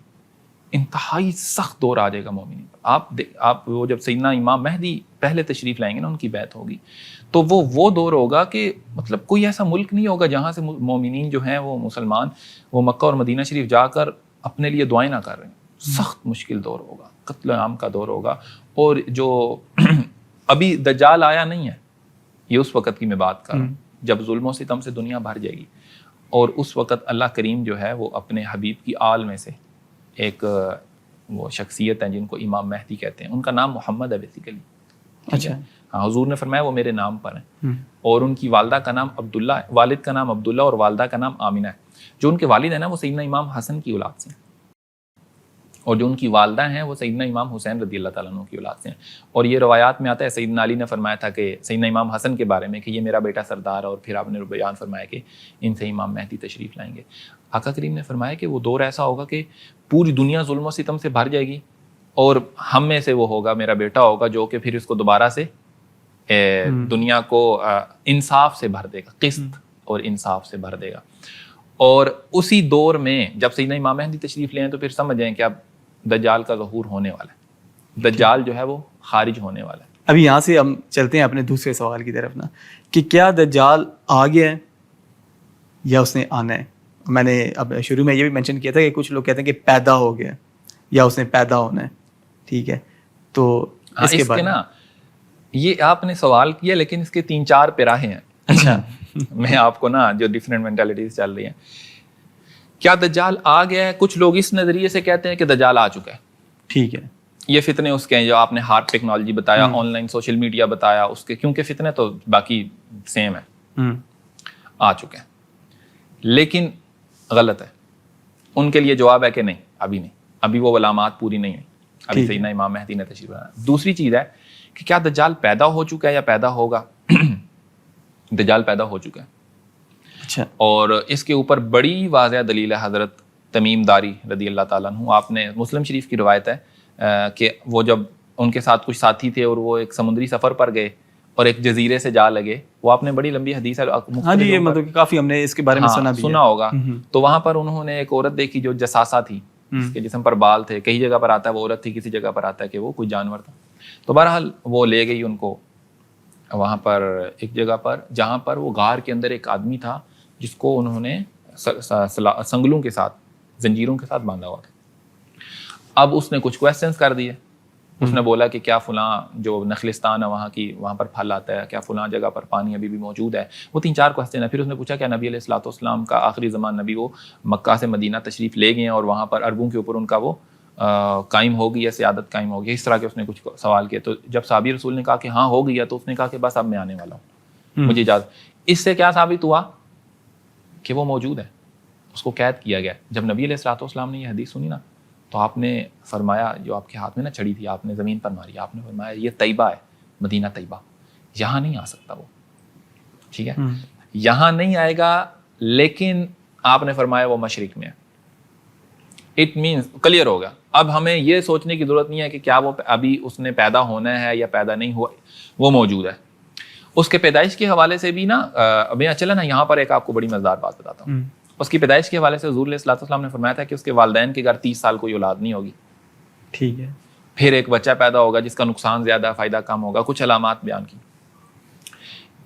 B: انتہائی سخت دور آ جائے گا مومنین پر. آپ وہ جب سیدنا امام مہدی پہلے تشریف لائیں گے نا, ان کی بیعت ہوگی, تو وہ دور ہوگا کہ مطلب کوئی ایسا ملک نہیں ہوگا جہاں سے مومنین جو ہیں وہ مسلمان, وہ مکہ اور مدینہ شریف جا کر اپنے لیے دعائیں نہ کر رہے ہیں. سخت مشکل دور ہوگا, قتل عام کا دور ہوگا. اور جو ابھی دجال آیا نہیں ہے, یہ اس وقت کی میں بات کر رہا ہوں جب ظلم و ستم سے دنیا بھر جائے گی, اور اس وقت اللہ کریم جو ہے وہ اپنے حبیب کی آل میں سے ایک وہ شخصیت ہیں جن کو امام مہدی کہتے ہیں, ان کا نام محمد ہے بیسیکلی.
A: اچھا.
B: ہاں, حضور نے فرمایا وہ میرے نام پر ہیں, اور ان کی والدہ کا نام عبداللہ ہے, والد کا نام عبداللہ اور والدہ کا نام آمنہ ہے. جو ان کے والد ہیں نا وہ سیدنا امام حسن کی اولاد سے ہیں, اور جو ان کی والدہ ہیں وہ سیدنا امام حسین رضی اللہ تعالیٰ عنہ کی اولاد سے ہیں. اور یہ روایات میں آتا ہے سیدنا علی نے فرمایا تھا کہ سیدنا امام حسن کے بارے میں کہ یہ میرا بیٹا سردار ہے, اور پھر آپ نے بیان فرمایا کہ ان سے امام مہدی تشریف لائیں گے. آقا کریم نے فرمایا کہ وہ دور ایسا ہوگا کہ پوری دنیا ظلم و ستم سے بھر جائے گی, اور ہم میں سے وہ ہوگا, میرا بیٹا ہوگا, جو کہ پھر اس کو دوبارہ سے دنیا کو انصاف سے بھر دے گا, قسط اور انصاف سے بھر دے گا. اور اسی دور میں جب سیدنا امام مہدی تشریف لے ہیں تو پھر سمجھ جائیں کہ اب دجال کا ظہور ہونے والا ہے, دجال جو ہے وہ خارج ہونے والا ہے.
A: ابھی یہاں سے ہم چلتے ہیں اپنے دوسرے سوال کی طرف نا, کہ کیا دجال آ گیا ہے یا اس نے آنا ہے. میں نے اب شروع میں یہ بھی مینشن کیا تھا کہ کچھ لوگ کہتے ہیں کہ پیدا ہو گیا یا اس نے پیدا ہونا ہے. ٹھیک ہے, تو اس کے بعد
B: نا یہ آپ نے سوال کیا, لیکن اس کے 3-4 پیراہے ہیں.
A: اچھا.
B: میں آپ کو نا جو ڈفرینٹ مینٹالٹیز چل رہی ہیں, کیا دجال آ گیا ہے, کچھ لوگ اس نظریے سے کہتے ہیں کہ دجال آ چکا ہے.
A: ٹھیک ہے,
B: یہ فتنے اس کے ہیں جو آپ نے ہارڈ ٹیکنالوجی بتایا, آن لائن سوشل میڈیا بتایا, اس کے کیونکہ فتنے تو باقی سیم ہیں, آ چکے ہیں. لیکن غلط ہے. ان کے لیے جواب ہے کہ نہیں, ابھی نہیں, ابھی وہ علامات پوری نہیں ہیں, ابھی سیدنا امام مہدی نے تشریف لایا. دوسری چیز ہے کہ کیا دجال پیدا ہو چکا ہے یا پیدا ہوگا. دجال پیدا ہو چکا ہے.
A: اچھا.
B: اور اس کے اوپر بڑی واضح دلیل ہے حضرت تمیم داری رضی اللہ تعالیٰ عنہ. آپ نے مسلم شریف کی روایت ہے کہ وہ جب ان کے ساتھ کچھ ساتھی تھے اور وہ ایک سمندری سفر پر گئے اور ایک جزیرے سے جا لگے, وہ آپ نے بڑی لمبی حدیث ہے.
A: ہاں جی, یہ مطلب کہ کافی ہم نے اس کے بارے میں سنا
B: ہوگا. تو وہاں پر انہوں نے ایک عورت دیکھی جو جساسہ تھی, اس کے جسم پر بال تھے, کئی جگہ پر آتا ہے وہ عورت تھی, کسی جگہ پر آتا ہے کہ وہ کوئی جانور تھا. تو بہرحال وہ لے گئی ان کو وہاں پر ایک جگہ پر جہاں پر وہ غار کے اندر ایک آدمی تھا جس کو انہوں نے سنگلوں کے ساتھ, زنجیروں کے ساتھ باندھا ہوا تھا. اب اس نے کچھ کویسچنس کر دیے. اس نے بولا کہ کیا فلاں جو نخلستان ہے وہاں پر پھل آتا ہے, کیا فلاں جگہ پر پانی ابھی بھی موجود ہے, وہ 3-4 کویسچن ہے. پھر اس نے پوچھا کیا نبی علیہ الصلوۃ والسلام کا آخری زمان نبی وہ مکہ سے مدینہ تشریف لے گئے ہیں اور وہاں پر عربوں کے اوپر ان کا وہ قائم ہو گئی ہے, سیادت قائم ہو گئی, اس طرح کے اس نے کچھ سوال کیے. تو جب صحابی رسول نے کہا کہ ہاں ہو گئی ہے, تو اس نے کہا کہ بس اب میں آنے والا ہوں, مجھے اجازت. اس سے کیا ثابت ہوا کہ وہ موجود ہے, اس کو قید کیا گیا. جب نبی علیہ الصلوۃ والسلام نے یہ حدیث سنی نا, تو آپ نے فرمایا, جو آپ کے ہاتھ میں نا چھڑی تھی آپ نے زمین پر ماری, آپ نے فرمایا یہ طیبہ ہے, مدینہ طیبہ, یہاں نہیں آ سکتا وہ, ٹھیک ہے, یہاں نہیں آئے گا. لیکن آپ نے فرمایا وہ مشرق میں ہے. اٹ مینس کلیئر ہوگا. اب ہمیں یہ سوچنے کی ضرورت نہیں ہے کہ کیا وہ ابھی اس نے پیدا ہونا ہے یا پیدا نہیں ہوا, وہ موجود ہے. اس کے پیدائش کے حوالے سے بھی نا, میں چلا نا یہاں پر ایک آپ کو بڑی مزیدار بات بتاتا ہوں. اس کی پیدائش کے حوالے سے حضور علیہ الصلوۃ والسلام نے فرمایا تھا کہ اس کے والدین کے گھر 30 سال کوئی اولاد نہیں ہوگی,
A: ٹھیک ہے,
B: پھر ایک بچہ پیدا ہوگا جس کا نقصان زیادہ فائدہ کم ہوگا. کچھ علامات بیان کی.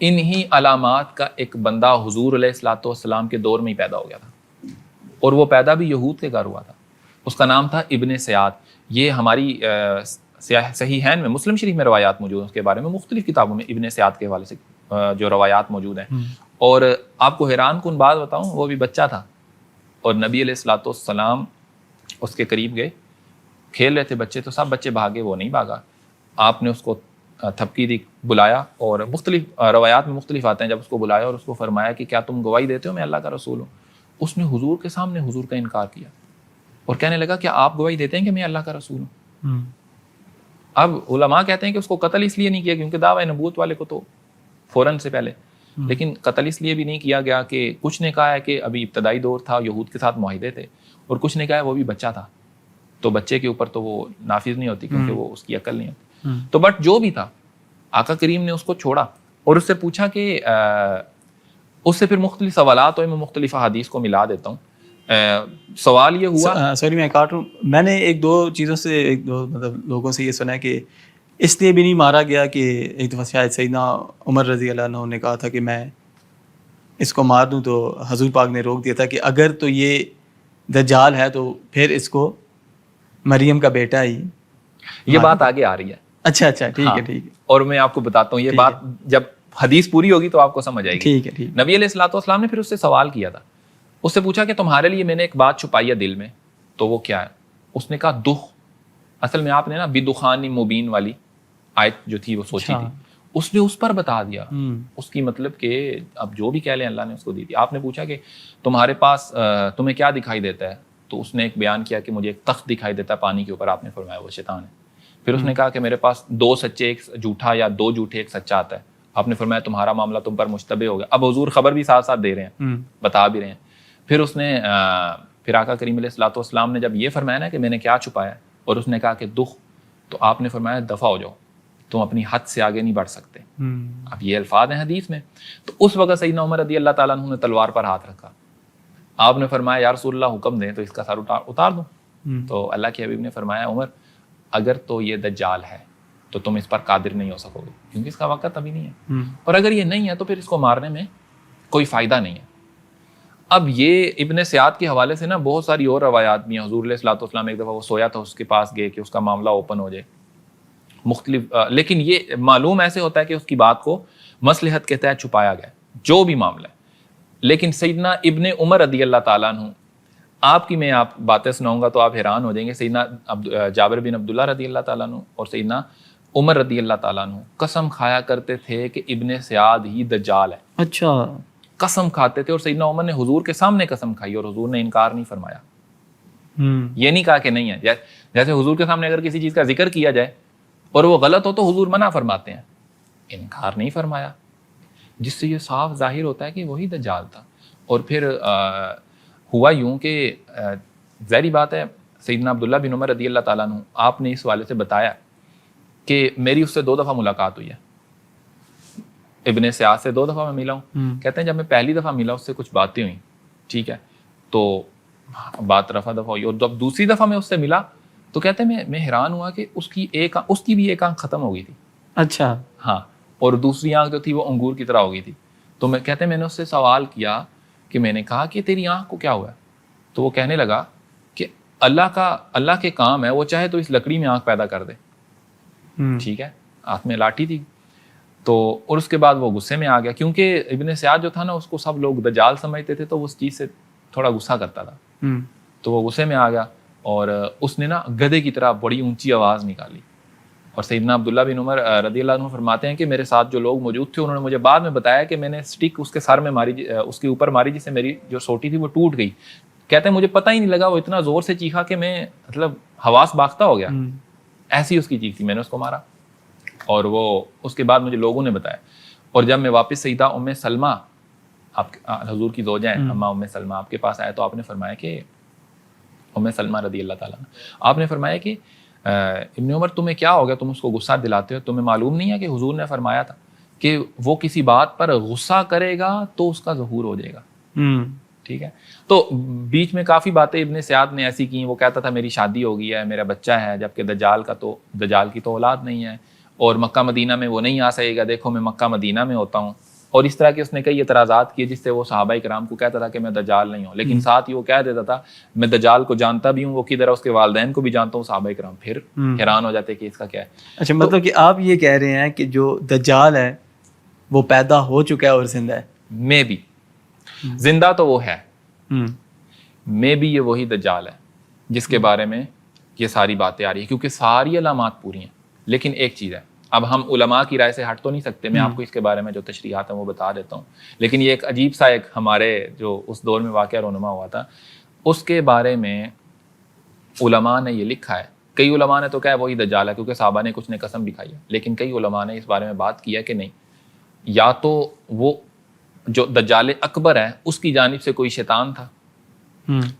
B: انہی علامات کا ایک بندہ حضور علیہ الصلوۃ والسلام کے دور میں ہی پیدا ہو گیا تھا, اور وہ پیدا بھی یہود کے گھر ہوا تھا. اس کا نام تھا ابن سیاد. یہ ہماری صحیحین میں, مسلم شریف میں روایات موجود ہیں اس کے بارے میں, مختلف کتابوں میں ابن سیاد کے حوالے سے جو روایات موجود ہیں. اور آپ کو حیران کن بات بتاؤں, وہ بھی بچہ تھا اور نبی علیہ الصلوۃ والسلام اس کے قریب گئے, کھیل رہے تھے بچے, تو سب بچے بھاگے, وہ نہیں بھاگا. آپ نے اس کو تھپکی دی, بلایا, اور مختلف روایات میں مختلف آتے ہیں, جب اس کو بلایا اور اس کو فرمایا کہ کیا تم گواہی دیتے ہو میں اللہ کا رسول ہوں, اس نے حضور کے سامنے حضور کا انکار کیا اور کہنے لگا کہ آپ گواہی دیتے ہیں کہ میں اللہ کا رسول ہوں. اب علماء کہتے ہیں کہ اس کو قتل اس لیے نہیں کیا کیونکہ دعویٰ نبوت والے کو تو فوراً سے پہلے, لیکن قتل اس لیے بھی نہیں کیا گیا کہ کچھ نے کہا ہے کہ ابھی ابتدائی دور تھا, یہود کے ساتھ معاہدے تھے, اور کچھ نے کہا ہے وہ بھی بچہ تھا, تو بچے کے اوپر تو وہ نافذ نہیں ہوتی کیونکہ وہ اس کی عقل نہیں ہوتی. تو بٹ جو بھی تھا, آقا کریم نے اس کو چھوڑا اور اس سے پوچھا کہ اس سے پھر مختلف سوالات ہوئے, میں مختلف احادیث کو ملا دیتا ہوں. سوال یہ ہوا,
A: سوری میں کاٹ رہا ہوں, میں نے ایک دو چیزوں سے, ایک دو مطلب لوگوں سے یہ سنا ہے کہ اس لیے بھی نہیں مارا گیا کہ ایک دفعہ شاید سیدنا عمر رضی اللہ عنہ نے کہا تھا کہ میں اس کو مار دوں, تو حضور پاک نے روک دیا تھا کہ اگر تو یہ دجال ہے تو پھر اس کو مریم کا بیٹا ہی.
B: یہ بات آگے آ رہی ہے.
A: اچھا ٹھیک ہے, ٹھیک ہے,
B: اور میں آپ کو بتاتا ہوں یہ بات جب حدیث پوری ہوگی تو آپ کو سمجھ آئے گی.
A: ٹھیک ہے.
B: نبی علیہ الصلوۃ والسلام نے پھر اس سے سوال کیا تھا, اس سے پوچھا کہ تمہارے لیے میں نے ایک بات چھپائی ہے دل میں, تو وہ کیا ہے؟ اس نے کہا دخ. اصل میں آپ نے نا بدخان مبین والی آیت جو تھی وہ سوچی تھی, اس نے اس پر بتا دیا. اس کی مطلب کہ اب جو بھی کہہ لیں اللہ نے اس کو دی تھی. آپ نے پوچھا کہ تمہارے پاس تمہیں کیا دکھائی دیتا ہے, تو اس نے ایک بیان کیا کہ مجھے ایک تخت دکھائی دیتا ہے پانی کے اوپر. آپ نے فرمایا وہ شیطان ہے. پھر اس نے کہا کہ میرے پاس 2 سچے ایک جھوٹا یا 2 جھوٹے ایک سچا آتا ہے. آپ نے فرمایا تمہارا معاملہ تم پر مشتبہ ہو گیا. اب حضور خبر بھی ساتھ ساتھ دے رہے ہیں, بتا بھی رہے ہیں. پھر اس نے پھر آقا کریم علیہ الصلوۃ والسلام نے جب یہ فرمایا نا کہ میں نے کیا چھپایا, اور اس نے کہا کہ دخ, تو آپ نے فرمایا دفع ہو جاؤ, تم اپنی حد سے آگے نہیں بڑھ سکتے. اب یہ الفاظ ہیں حدیث میں. تو اس وقت سیدنا عمر رضی اللہ تعالیٰ عنہ نے تلوار پر ہاتھ رکھا. آپ نے فرمایا یا رسول اللہ حکم دیں تو اس کا سر اتار دوں. تو اللہ کے حبیب نے فرمایا عمر اگر تو یہ دجال ہے تو تم اس پر قادر نہیں ہو سکو گے کیونکہ اس کا وقت ابھی نہیں ہے, اور اگر یہ نہیں ہے تو پھر اس کو مارنے میں کوئی فائدہ نہیں ہے. اب یہ ابن سیاد کے حوالے سے نا بہت ساری اور روایات بھی ہیں. حضور علیہ الصلوۃ والسلام ایک دفعہ وہ سویا تھا, اس کے پاس گئے کہ اس کا معاملہ اوپن ہو جائے مختلف, لیکن یہ معلوم ایسے ہوتا ہے کہ اس کی بات کو مصلحت کے تحت چھپایا گیا جو بھی معاملہ ہے. لیکن سیدنا ابن عمر رضی اللہ تعالیٰ عنہ, آپ کی میں آپ باتیں سناؤں گا تو آپ حیران ہو جائیں گے. سیدنا جابر بن عبداللہ رضی اللہ تعالیٰ عنہ اور سیدنا عمر رضی اللہ تعالیٰ عنہ قسم کھایا کرتے تھے کہ ابن سیاد ہی دجال ہے.
A: اچھا,
B: قسم کھاتے تھے, اور سیدنا عمر نے حضور کے سامنے قسم کھائی اور حضور نے انکار نہیں فرمایا. یہ نہیں کہا کہ نہیں ہے. جیسے حضور کے سامنے اگر کسی چیز کا ذکر کیا جائے اور وہ غلط ہو تو حضور منع فرماتے ہیں, انکار نہیں فرمایا, جس سے یہ صاف ظاہر ہوتا ہے کہ وہی دجال تھا. اور پھر ہوا یوں کہ ظاہری بات ہے سیدنا عبداللہ بن عمر رضی اللہ تعالیٰ عنہ, آپ نے اس والے سے بتایا کہ میری اس سے 2 دفعہ ملاقات ہوئی ہے, ابن سیاد سے 2 دفعہ میں ملا ہوں. کہتے ہیں جب میں پہلی دفعہ ملا اس سے کچھ باتیں ہوئیں, ٹھیک ہے, تو بات رفع دفع ہوئی. اور جب دوسری دفعہ میں اس سے ملا تو کہتے ہیں میں حیران ہوا کہ اس کی بھی ایک آنکھ ختم ہو گئی تھی.
A: اچھا.
B: ہاں, اور دوسری آنکھ جو تھی وہ انگور کی طرح ہو گئی تھی. تو میں کہتے ہیں میں نے اس سے سوال کیا کہ میں نے کہا کہ تیری آنکھ کو کیا ہوا ہے؟ تو وہ کہنے لگا کہ اللہ کے کام ہے, وہ چاہے تو اس لکڑی میں آنکھ پیدا کر دے. ٹھیک ہے, ہاتھ میں لاٹھی تھی. تو اور اس کے بعد وہ غصے میں آ گیا, کیونکہ ابن سیاد جو تھا نا اس کو سب لوگ دجال سمجھتے تھے, تو وہ اس چیز سے تھوڑا غصہ کرتا تھا. تو وہ غصے میں آ گیا اور اس نے نا گدھے کی طرح بڑی اونچی آواز نکالی. اور سیدنا عبداللہ بن عمر رضی اللہ عنہ فرماتے ہیں کہ میرے ساتھ جو لوگ موجود تھے انہوں نے مجھے بعد میں بتایا کہ میں نے اسٹک اس کے سر میں ماری, اس کے اوپر ماری, جس سے میری جو سوٹی تھی وہ ٹوٹ گئی. کہتے ہیں مجھے پتہ ہی نہیں لگا, وہ اتنا زور سے چیخا کہ میں مطلب حواس باختہ ہو گیا. ایسی اس کی چیخ تھی, میں نے اس کو مارا. اور وہ اس کے بعد مجھے لوگوں نے بتایا. اور جب میں واپس سیدہ ام سلمہ, آپ حضور کی زوجہ ہیں اماں ام سلمہ, آپ کے پاس آیا تو آپ نے فرمایا کہ ام سلمہ رضی اللہ تعالیٰ عنہ, آپ نے فرمایا کہ ابن عمر تمہیں کیا ہو گیا, تم اس کو غصہ دلاتے ہو, تمہیں معلوم نہیں ہے کہ حضور نے فرمایا تھا کہ وہ کسی بات پر غصہ کرے گا تو اس کا ظہور ہو جائے گا. ٹھیک ہے. تو بیچ میں کافی باتیں ابن سیاد نے ایسی کی, وہ کہتا تھا میری شادی ہو گئی ہے, میرا بچہ ہے, جبکہ دجال کی تو اولاد نہیں ہے, اور مکہ مدینہ میں وہ نہیں آ سکے گا, دیکھو میں مکہ مدینہ میں ہوتا ہوں. اور اس طرح کے اس نے کئی اعتراضات کیے, جس سے وہ صحابہ کرام کو کہتا تھا کہ میں دجال نہیں ہوں, لیکن ساتھ ہی وہ کہہ دیتا تھا میں دجال کو جانتا بھی ہوں, وہ کدھر ہے, اس کے والدین کو بھی جانتا ہوں. صحابہ کرام پھر حیران ہو جاتے کہ اس کا کیا ہے.
A: اچھا, مطلب کہ آپ یہ کہہ رہے ہیں کہ جو دجال ہے وہ پیدا ہو چکا ہے اور زندہ ہے.
B: میں بھی زندہ تو وہ ہے, میں بھی یہ وہی دجال ہے جس کے بارے میں یہ ساری باتیں آ رہی ہیں, کیونکہ ساری علامات پوری ہیں. لیکن ایک چیز ہے, اب ہم علماء کی رائے سے ہٹ تو نہیں سکتے, میں آپ کو اس کے بارے میں جو تشریحات ہیں وہ بتا دیتا ہوں. لیکن یہ ایک عجیب سا ایک ہمارے جو اس دور میں واقعہ رونما ہوا تھا, اس کے بارے میں علماء نے یہ لکھا ہے. کئی علماء نے تو کہا وہی دجال ہے, کیونکہ صحابہ نے کچھ نے قسم بھی کھائی ہے. لیکن کئی علماء نے اس بارے میں بات کی ہے کہ نہیں, یا تو وہ جو دجال اکبر ہے اس کی جانب سے کوئی شیطان تھا,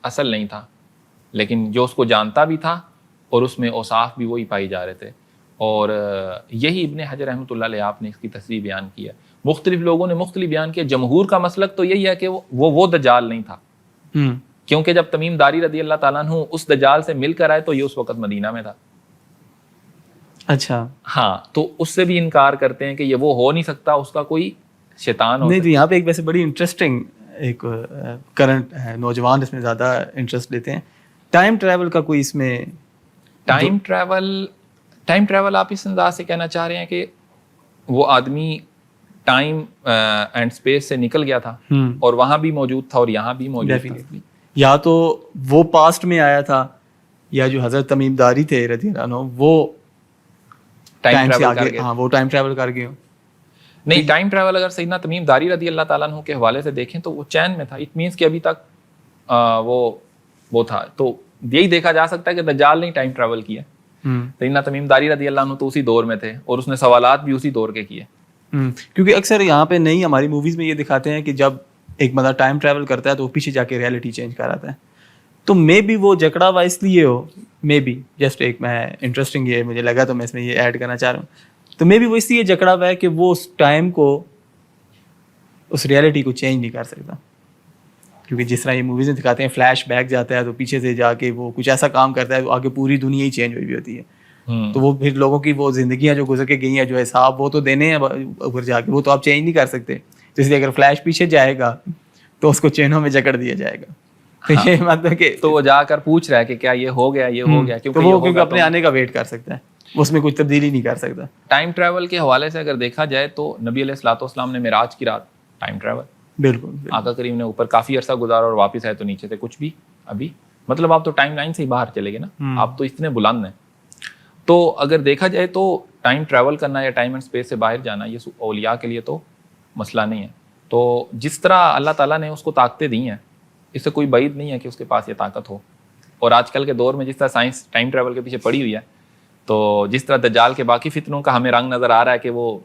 B: اصل نہیں تھا, لیکن جو اس کو جانتا بھی تھا اور اس میں اوصاف بھی وہی پائی جا رہے تھے. اور یہی ابن حجر رحمۃ اللہ علیہ آپ نے اس کی تصریح بیان کی ہے. مختلف لوگوں نے مختلف بیان کیا. جمہور کا مسلک تو یہی ہے کہ وہ دجال نہیں تھا, کیونکہ جب تمیم داری رضی اللہ تعالیٰ عنہ اس دجال سے مل کر آئے تو یہ اس وقت مدینہ میں تھا.
A: اچھا,
B: ہاں, تو اس سے بھی انکار کرتے ہیں کہ یہ وہ ہو نہیں سکتا, اس کا کوئی شیطان ہو.
A: نہیں, تو یہاں پہ ایک ویسے بڑی انٹرسٹنگ ایک کرنٹ ہے, نوجوان اس میں زیادہ انٹرسٹ لیتے ہیں. ٹائم ٹریول کا کوئی اس میں
B: ٹائم ٹریول آپ اس انداز سے کہنا چاہ رہے ہیں کہ وہ آدمی ٹائم اینڈ اسپیس سے نکل گیا تھا اور وہاں بھی موجود تھا اور یہاں بھی موجود تھا.
A: یا تو وہ پاسٹ میں آیا تھا, یا جو حضرت تمیم داری تھے رضی اللہ عنہ وہ ٹائم سے آگے, ہاں وہ ٹائم ٹریول کر گئے.
B: نہیں, ٹائم ٹریول اگر سیدنا تمیم داری رضی اللہ تعالیٰ عنہ کے حوالے سے دیکھیں تو وہ چین میں تھا. اٹ مینس کہ ابھی تک وہ تھا. تو یہی دیکھا جا سکتا ہے کہ دجال نے ٹائم ٹریول کیا. سیدنا تمیم داری رضی اللہ عنہ تو اسی دور میں تھے اور اس نے سوالات بھی اسی دور کے کیے.
A: کیونکہ اکثر یہاں پہ نہیں, ہماری موویز میں یہ دکھاتے ہیں کہ جب ایک بندہ ٹائم ٹریول کرتا ہے تو وہ پیچھے جا کے ریالٹی چینج کر آتا ہے. تو مے بی وہ جکڑا ہوا اس لیے ہو, مے بی جسٹ ایک میں انٹرسٹنگ یہ مجھے لگا تو میں اس میں یہ ایڈ کرنا چاہ رہا ہوں. تو مے بی وہ اس لیے جکڑا ہوا ہے کہ وہ اس ٹائم کو, اس ریالٹی کو چینج نہیں کر سکتا. کیونکہ جس طرح یہ موویز میں دکھاتے ہیں فلیش بیک جاتا ہے تو پیچھے سے جا کے وہ کچھ ایسا کام کرتا ہے تو آگے پوری دنیا ہی چینج ہوئی ہوتی ہے. تو وہ پھر لوگوں کی وہ زندگیاں جو گزر کے گئی ہیں, جو حساب وہ تو دینے ہیں اوپر جا کے, وہ تو آپ چینج نہیں کر سکتے. تو اس لیے اگر فلیش پیچھے جائے گا تو اس کو چینوں میں جکڑ دیا جائے گا. تو یہ مطلب کہ
B: تو وہ جا کر پوچھ رہا ہے کہ کیا یہ ہو گیا, یہ ہو گیا,
A: کیونکہ اپنے آنے کا ویٹ کر سکتا ہے, اس میں کچھ تبدیلی نہیں کر سکتا.
B: ٹائم ٹریول کے حوالے سے اگر دیکھا جائے تو نبی علیہ الصلوۃ والسلام نے معراج کی رات ٹائم ٹریول,
A: بالکل
B: آقا کریم نے اوپر کافی عرصہ گزارا اور واپس آئے تو نیچے تھے کچھ بھی. ابھی مطلب آپ تو ٹائم لائن سے ہی باہر چلے گئے نا, آپ تو اتنے بلند ہیں. تو اگر دیکھا جائے تو ٹائم ٹریول کرنا یا ٹائم اینڈ اسپیس سے باہر جانا یہ اولیاء کے لیے تو مسئلہ نہیں ہے. تو جس طرح اللہ تعالیٰ نے اس کو طاقتیں دی ہیں, اس سے کوئی بعید نہیں ہے کہ اس کے پاس یہ طاقت ہو. اور آج کل کے دور میں جس طرح سائنس ٹائم ٹریول کے پیچھے پڑی ہوئی ہے, تو جس طرح دجال کے باقی فتنوں کا ہمیں رنگ نظر آ رہا ہے کہ وہ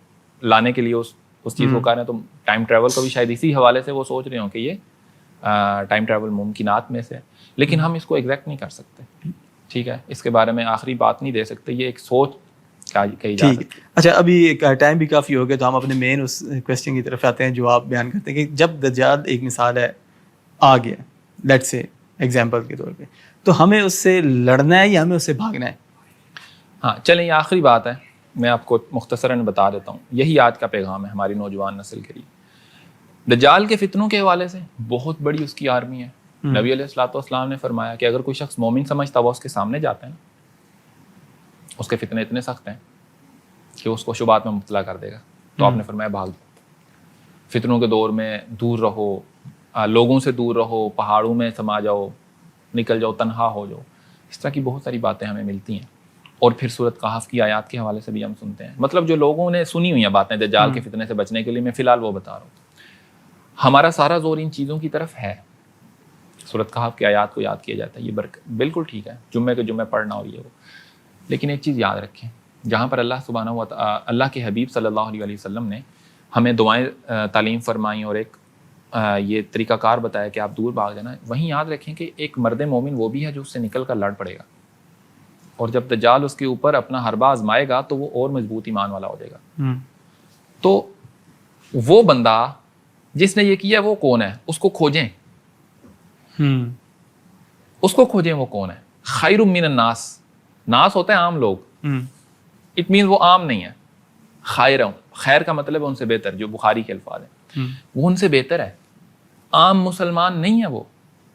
B: لانے کے لیے اس چیز کو کر رہے ہیں, تو ٹائم ٹریول کو بھی شاید اسی حوالے سے وہ سوچ رہے ہوں کہ یہ ٹائم ٹریول ممکنات میں سے. لیکن ہم اس کو ایگزیکٹ نہیں کر سکتے, ٹھیک ہے, اس کے بارے میں آخری بات نہیں دے سکتے, یہ ایک سوچ کہی جا سکتی.
A: اچھا, ابھی ٹائم بھی کافی ہو گیا تو ہم اپنے مین اس کویسچن کی طرف آتے ہیں جو آپ بیان کرتے ہیں کہ جب دجال ایک مثال ہے آ گیا, لیٹس سے ایگزامپل کے طور پہ. تو ہمیں اس سے لڑنا ہے یا ہمیں اس سے بھاگنا ہے؟
B: ہاں چلیں یہ آخری بات ہے، میں آپ کو مختصراً بتا دیتا ہوں. یہی آج کا پیغام ہے ہماری نوجوان نسل کے لیے. دجال کے فتنوں کے حوالے سے بہت بڑی اس کی آرمی ہے. نبی علیہ الصلوۃ والسلام نے فرمایا کہ اگر کوئی شخص مومن سمجھتا وہ اس کے سامنے جاتا ہے نا، اس کے فتنے اتنے سخت ہیں کہ اس کو شبہات میں مبتلا کر دے گا. تو آپ نے فرمایا بھاگ جاؤ، فتنوں کے دور میں دور رہو، لوگوں سے دور رہو، پہاڑوں میں سما جاؤ، نکل جاؤ، تنہا ہو جاؤ. اس طرح کی بہت ساری باتیں ہمیں ملتی ہیں. اور پھر سورۃ کہف کی آیات کے حوالے سے بھی ہم سنتے ہیں. مطلب جو لوگوں نے سنی ہوئی ہیں باتیں دجال کے فتنے سے بچنے کے لیے، میں فی الحال وہ بتا رہا ہوں. ہمارا سارا زور ان چیزوں کی طرف ہے. سورۃ کہف کی آیات کو یاد کیا جاتا ہے، یہ بالکل ٹھیک ہے، جمعے کے جمعے پڑھنا ہو یہ وہ. لیکن ایک چیز یاد رکھیں، جہاں پر اللہ کے حبیب صلی اللہ علیہ وسلم نے ہمیں دعائیں تعلیم فرمائیں اور ایک یہ طریقہ کار بتایا کہ آپ دور بھاگ جانا، وہیں یاد رکھیں کہ ایک مرد مومن وہ بھی ہے جو اس سے نکل کر لڑ پڑے گا. اور جب دجال اس کے اوپر اپنا حربہ آزمائے گا تو وہ اور مضبوط ایمان والا ہو جائے گا. تو وہ بندہ جس نے یہ کیا وہ کون ہے؟ اس کو کھوجیں، اس کو کھوجیں وہ کون ہے. خیر من الناس، ناس ہوتے ہیں عام لوگ، اٹ مین وہ عام نہیں ہے. خیر کا مطلب ہے ان سے بہتر، جو بخاری کے الفاظ ہیں وہ ان سے بہتر ہے. عام مسلمان نہیں ہے وہ.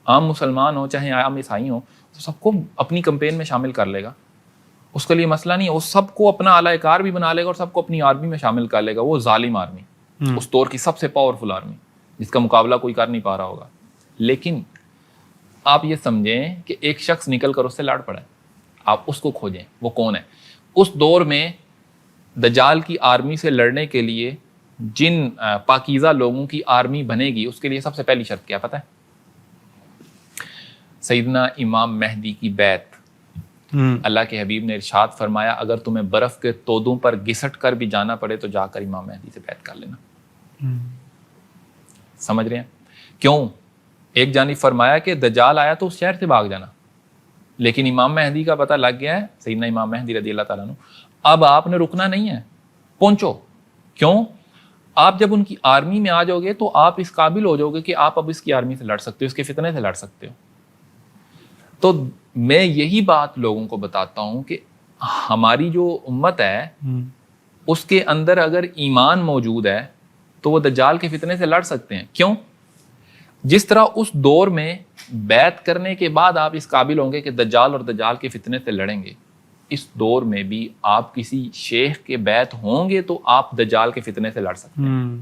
B: عام مسلمان ہو چاہے عام عیسائی ہو، تو سب کو اپنی کمپین میں شامل کر لے گا، اس کے لیے مسئلہ نہیں ہے. وہ سب کو اپنا اعلی کار بھی بنا لے گا اور سب کو اپنی آرمی میں شامل کر لے گا. وہ ظالم آرمی، اس دور کی سب سے پاورفل آرمی جس کا مقابلہ کوئی کر نہیں پا رہا ہوگا. لیکن آپ یہ سمجھیں کہ ایک شخص نکل کر اس سے لڑ پڑا ہے، آپ اس کو کھوجیں وہ کون ہے. اس دور میں دجال کی آرمی سے لڑنے کے لیے جن پاکیزہ لوگوں کی آرمی بنے گی، اس کے لیے سب سے پہلی شرط کیا پتہ ہے؟ سیدنا امام مہدی کی بیعت. اللہ کے حبیب نے ارشاد فرمایا اگر تمہیں برف کے تودوں پر گھسٹ کر بھی جانا پڑے تو جا کر امام مہدی سے بیعت کر لینا. سمجھ رہے ہیں کیوں؟ ایک جانب فرمایا کہ دجال آیا تو اس شہر سے بھاگ جانا، لیکن امام مہدی کا پتہ لگ گیا ہے، سیدنا امام مہدی رضی اللہ تعالیٰ عنہ، اب آپ نے رکنا نہیں ہے، پہنچو. کیوں؟ آپ جب ان کی آرمی میں آ جاؤ گے تو آپ اس قابل ہو جاؤ گے کہ آپ اب اس کی آرمی سے لڑ سکتے ہو، اس کے فتنے سے لڑ سکتے ہو. تو میں یہی بات لوگوں کو بتاتا ہوں کہ ہماری جو امت ہے اس کے اندر اگر ایمان موجود ہے تو وہ دجال کے فتنے سے لڑ سکتے ہیں. کیوں؟ جس طرح اس دور میں بیعت کرنے کے بعد آپ اس قابل ہوں گے کہ دجال اور دجال کے فتنے سے لڑیں گے، اس دور میں بھی آپ کسی شیخ کے بیعت ہوں گے تو آپ دجال کے فتنے سے لڑ سکتے ہیں.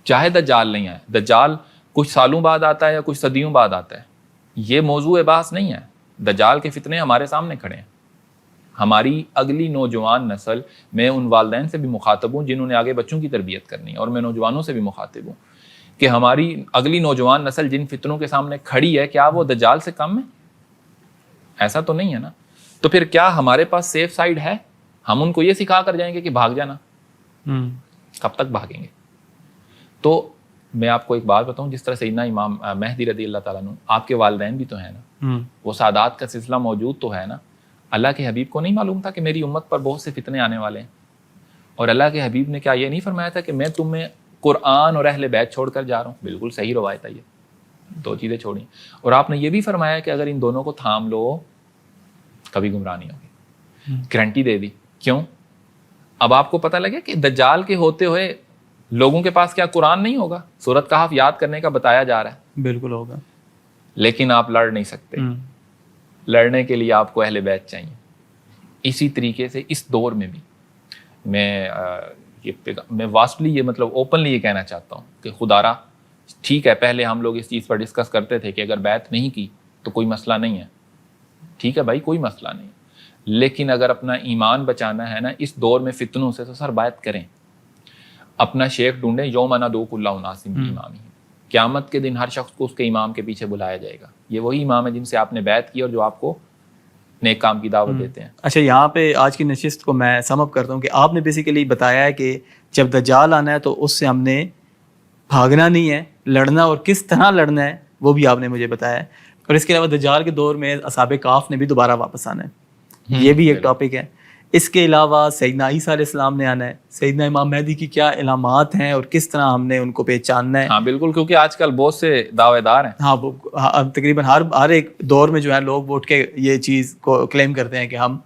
B: چاہے دجال نہیں آئے، دجال کچھ سالوں بعد آتا ہے یا کچھ صدیوں بعد آتا ہے، یہ موضوع بحث نہیں ہے. دجال کے فتنے ہمارے سامنے کھڑے ہیں. ہماری اگلی نوجوان نسل، میں ان والدین سے بھی مخاطب ہوں جنہوں نے آگے بچوں کی تربیت کرنی ہے، اور میں نوجوانوں سے بھی مخاطب ہوں کہ ہماری اگلی نوجوان نسل جن فتنوں کے سامنے کھڑی ہے، کیا وہ دجال سے کم ہے؟ ایسا تو نہیں ہے نا. تو پھر کیا ہمارے پاس سیف سائڈ ہے؟ ہم ان کو یہ سکھا کر جائیں گے کہ بھاگ جانا؟ کب تک بھاگیں گے؟ تو میں آپ کو ایک بات بتاؤں، جس طرح سیدنا امام مہدی رضی اللہ تعالیٰ عنہ، آپ کے والدین بھی تو ہیں نا، وہ سادات کا سلسلہ موجود تو ہے نا. اللہ کے حبیب کو نہیں معلوم تھا کہ میری امت پر بہت سے فتنے آنے والے ہیں؟ اور اللہ کے حبیب نے کیا یہ نہیں فرمایا تھا کہ میں تمہیں قرآن اور اہل بیت چھوڑ کر جا رہا ہوں؟ بالکل صحیح روایت ہے، یہ دو چیزیں چھوڑی. اور آپ نے یہ بھی فرمایا کہ اگر ان دونوں کو تھام لو کبھی گمراہ نہیں ہوگی. گارنٹی دے دی. کیوں؟ اب آپ کو پتہ لگے کہ دجال کے ہوتے ہوئے لوگوں کے پاس کیا قرآن نہیں ہوگا؟ سورۃ کہف یاد کرنے کا بتایا جا رہا ہے.
A: بالکل ہوگا،
B: لیکن آپ لڑ نہیں سکتے. لڑنے کے لیے آپ کو اہل بیت چاہیے. اسی طریقے سے اس دور میں بھی میں واسٹلی یہ مطلب اوپنلی یہ کہنا چاہتا ہوں کہ خدارا ٹھیک ہے، پہلے ہم لوگ اس چیز پر ڈسکس کرتے تھے کہ اگر بیعت نہیں کی تو کوئی مسئلہ نہیں ہے. ٹھیک ہے بھائی، کوئی مسئلہ نہیں، لیکن اگر اپنا ایمان بچانا ہے نا اس دور میں فتنوں سے، تو سر بیعت کریں. اپنا شیخ ڈھونڈیں. یوم ندعو کل اناس بامامہم، قیامت کے دن ہر شخص کو اس کے امام کے پیچھے بلایا جائے گا. یہ وہی امام ہے جن سے آپ نے بیعت کی اور جو آپ کو نیک کام کی دعوت دیتے ہیں.
A: اچھا، یہاں پہ آج کی نشست کو میں سم اپ کرتا ہوں کہ آپ نے بیسیکلی بتایا ہے کہ جب دجال آنا ہے تو اس سے ہم نے بھاگنا نہیں ہے، لڑنا، اور کس طرح لڑنا ہے وہ بھی آپ نے مجھے بتایا ہے. اور اس کے علاوہ دجال کے دور میں اصحاب کہف نے بھی دوبارہ واپس آنا ہے، یہ بھی ایک ٹاپک ہے. اس کے علاوہ سیدنا عیسیٰ علیہ السلام نے آنا ہے, سیدنا امام مہدی کی کیا علامات ہیں اور کس طرح ہم نے ان کو پہچاننا ہے.
B: ہاں بالکل, کیونکہ آج کل بہت سے دعوے دار ہیں.
A: ہاں اب تقریباً ہر ایک دور میں جو ہے لوگ اٹھ کے یہ چیز کو کلیم کرتے ہیں کہ ہم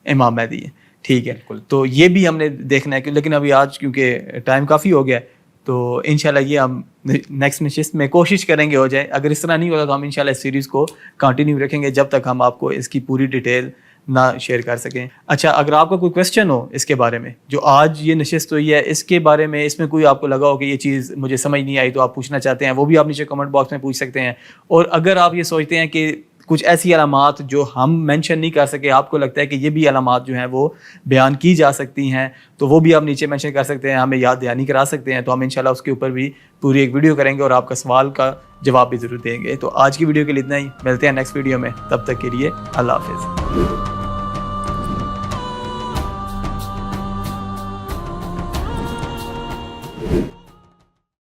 A: امام مہدی ہیں. ٹھیک ہے, تو یہ بھی ہم نے دیکھنا ہے, لیکن ابھی آج کیونکہ ٹائم کافی ہو گیا ہے تو انشاءاللہ یہ ہم نیکسٹ نشست میں کوشش کریں گے ہو جائے. اگر اس طرح نہیں ہوگا تو ہم انشاءاللہ اس سیریز کو کنٹینیو رکھیں گے جب تک ہم آپ کو اس کی پوری ڈیٹیل نہ شیئر کر سکیں. اچھا, اگر آپ کا کوئی کویسچن ہو اس کے بارے میں, جو آج یہ نشست ہوئی ہے اس کے بارے میں, اس میں کوئی آپ کو لگا ہو کہ یہ چیز مجھے سمجھ نہیں آئی تو آپ پوچھنا چاہتے ہیں, وہ بھی آپ نیچے کمنٹ باکس میں پوچھ سکتے ہیں. اور اگر آپ یہ سوچتے ہیں کہ کچھ ایسی علامات جو ہم مینشن نہیں کر سکے, آپ کو لگتا ہے کہ یہ بھی علامات جو ہیں وہ بیان کی جا سکتی ہیں, تو وہ بھی آپ نیچے مینشن کر سکتے ہیں, ہمیں یاد دہانی کرا سکتے ہیں, تو ہم انشاءاللہ اس کے اوپر بھی پوری ایک ویڈیو کریں گے اور آپ کا سوال کا جواب بھی ضرور دیں گے. تو آج کی ویڈیو کے لیے اتنا ہی, ملتے ہیں نیکسٹ ویڈیو میں, تب تک کے لیے اللہ حافظ.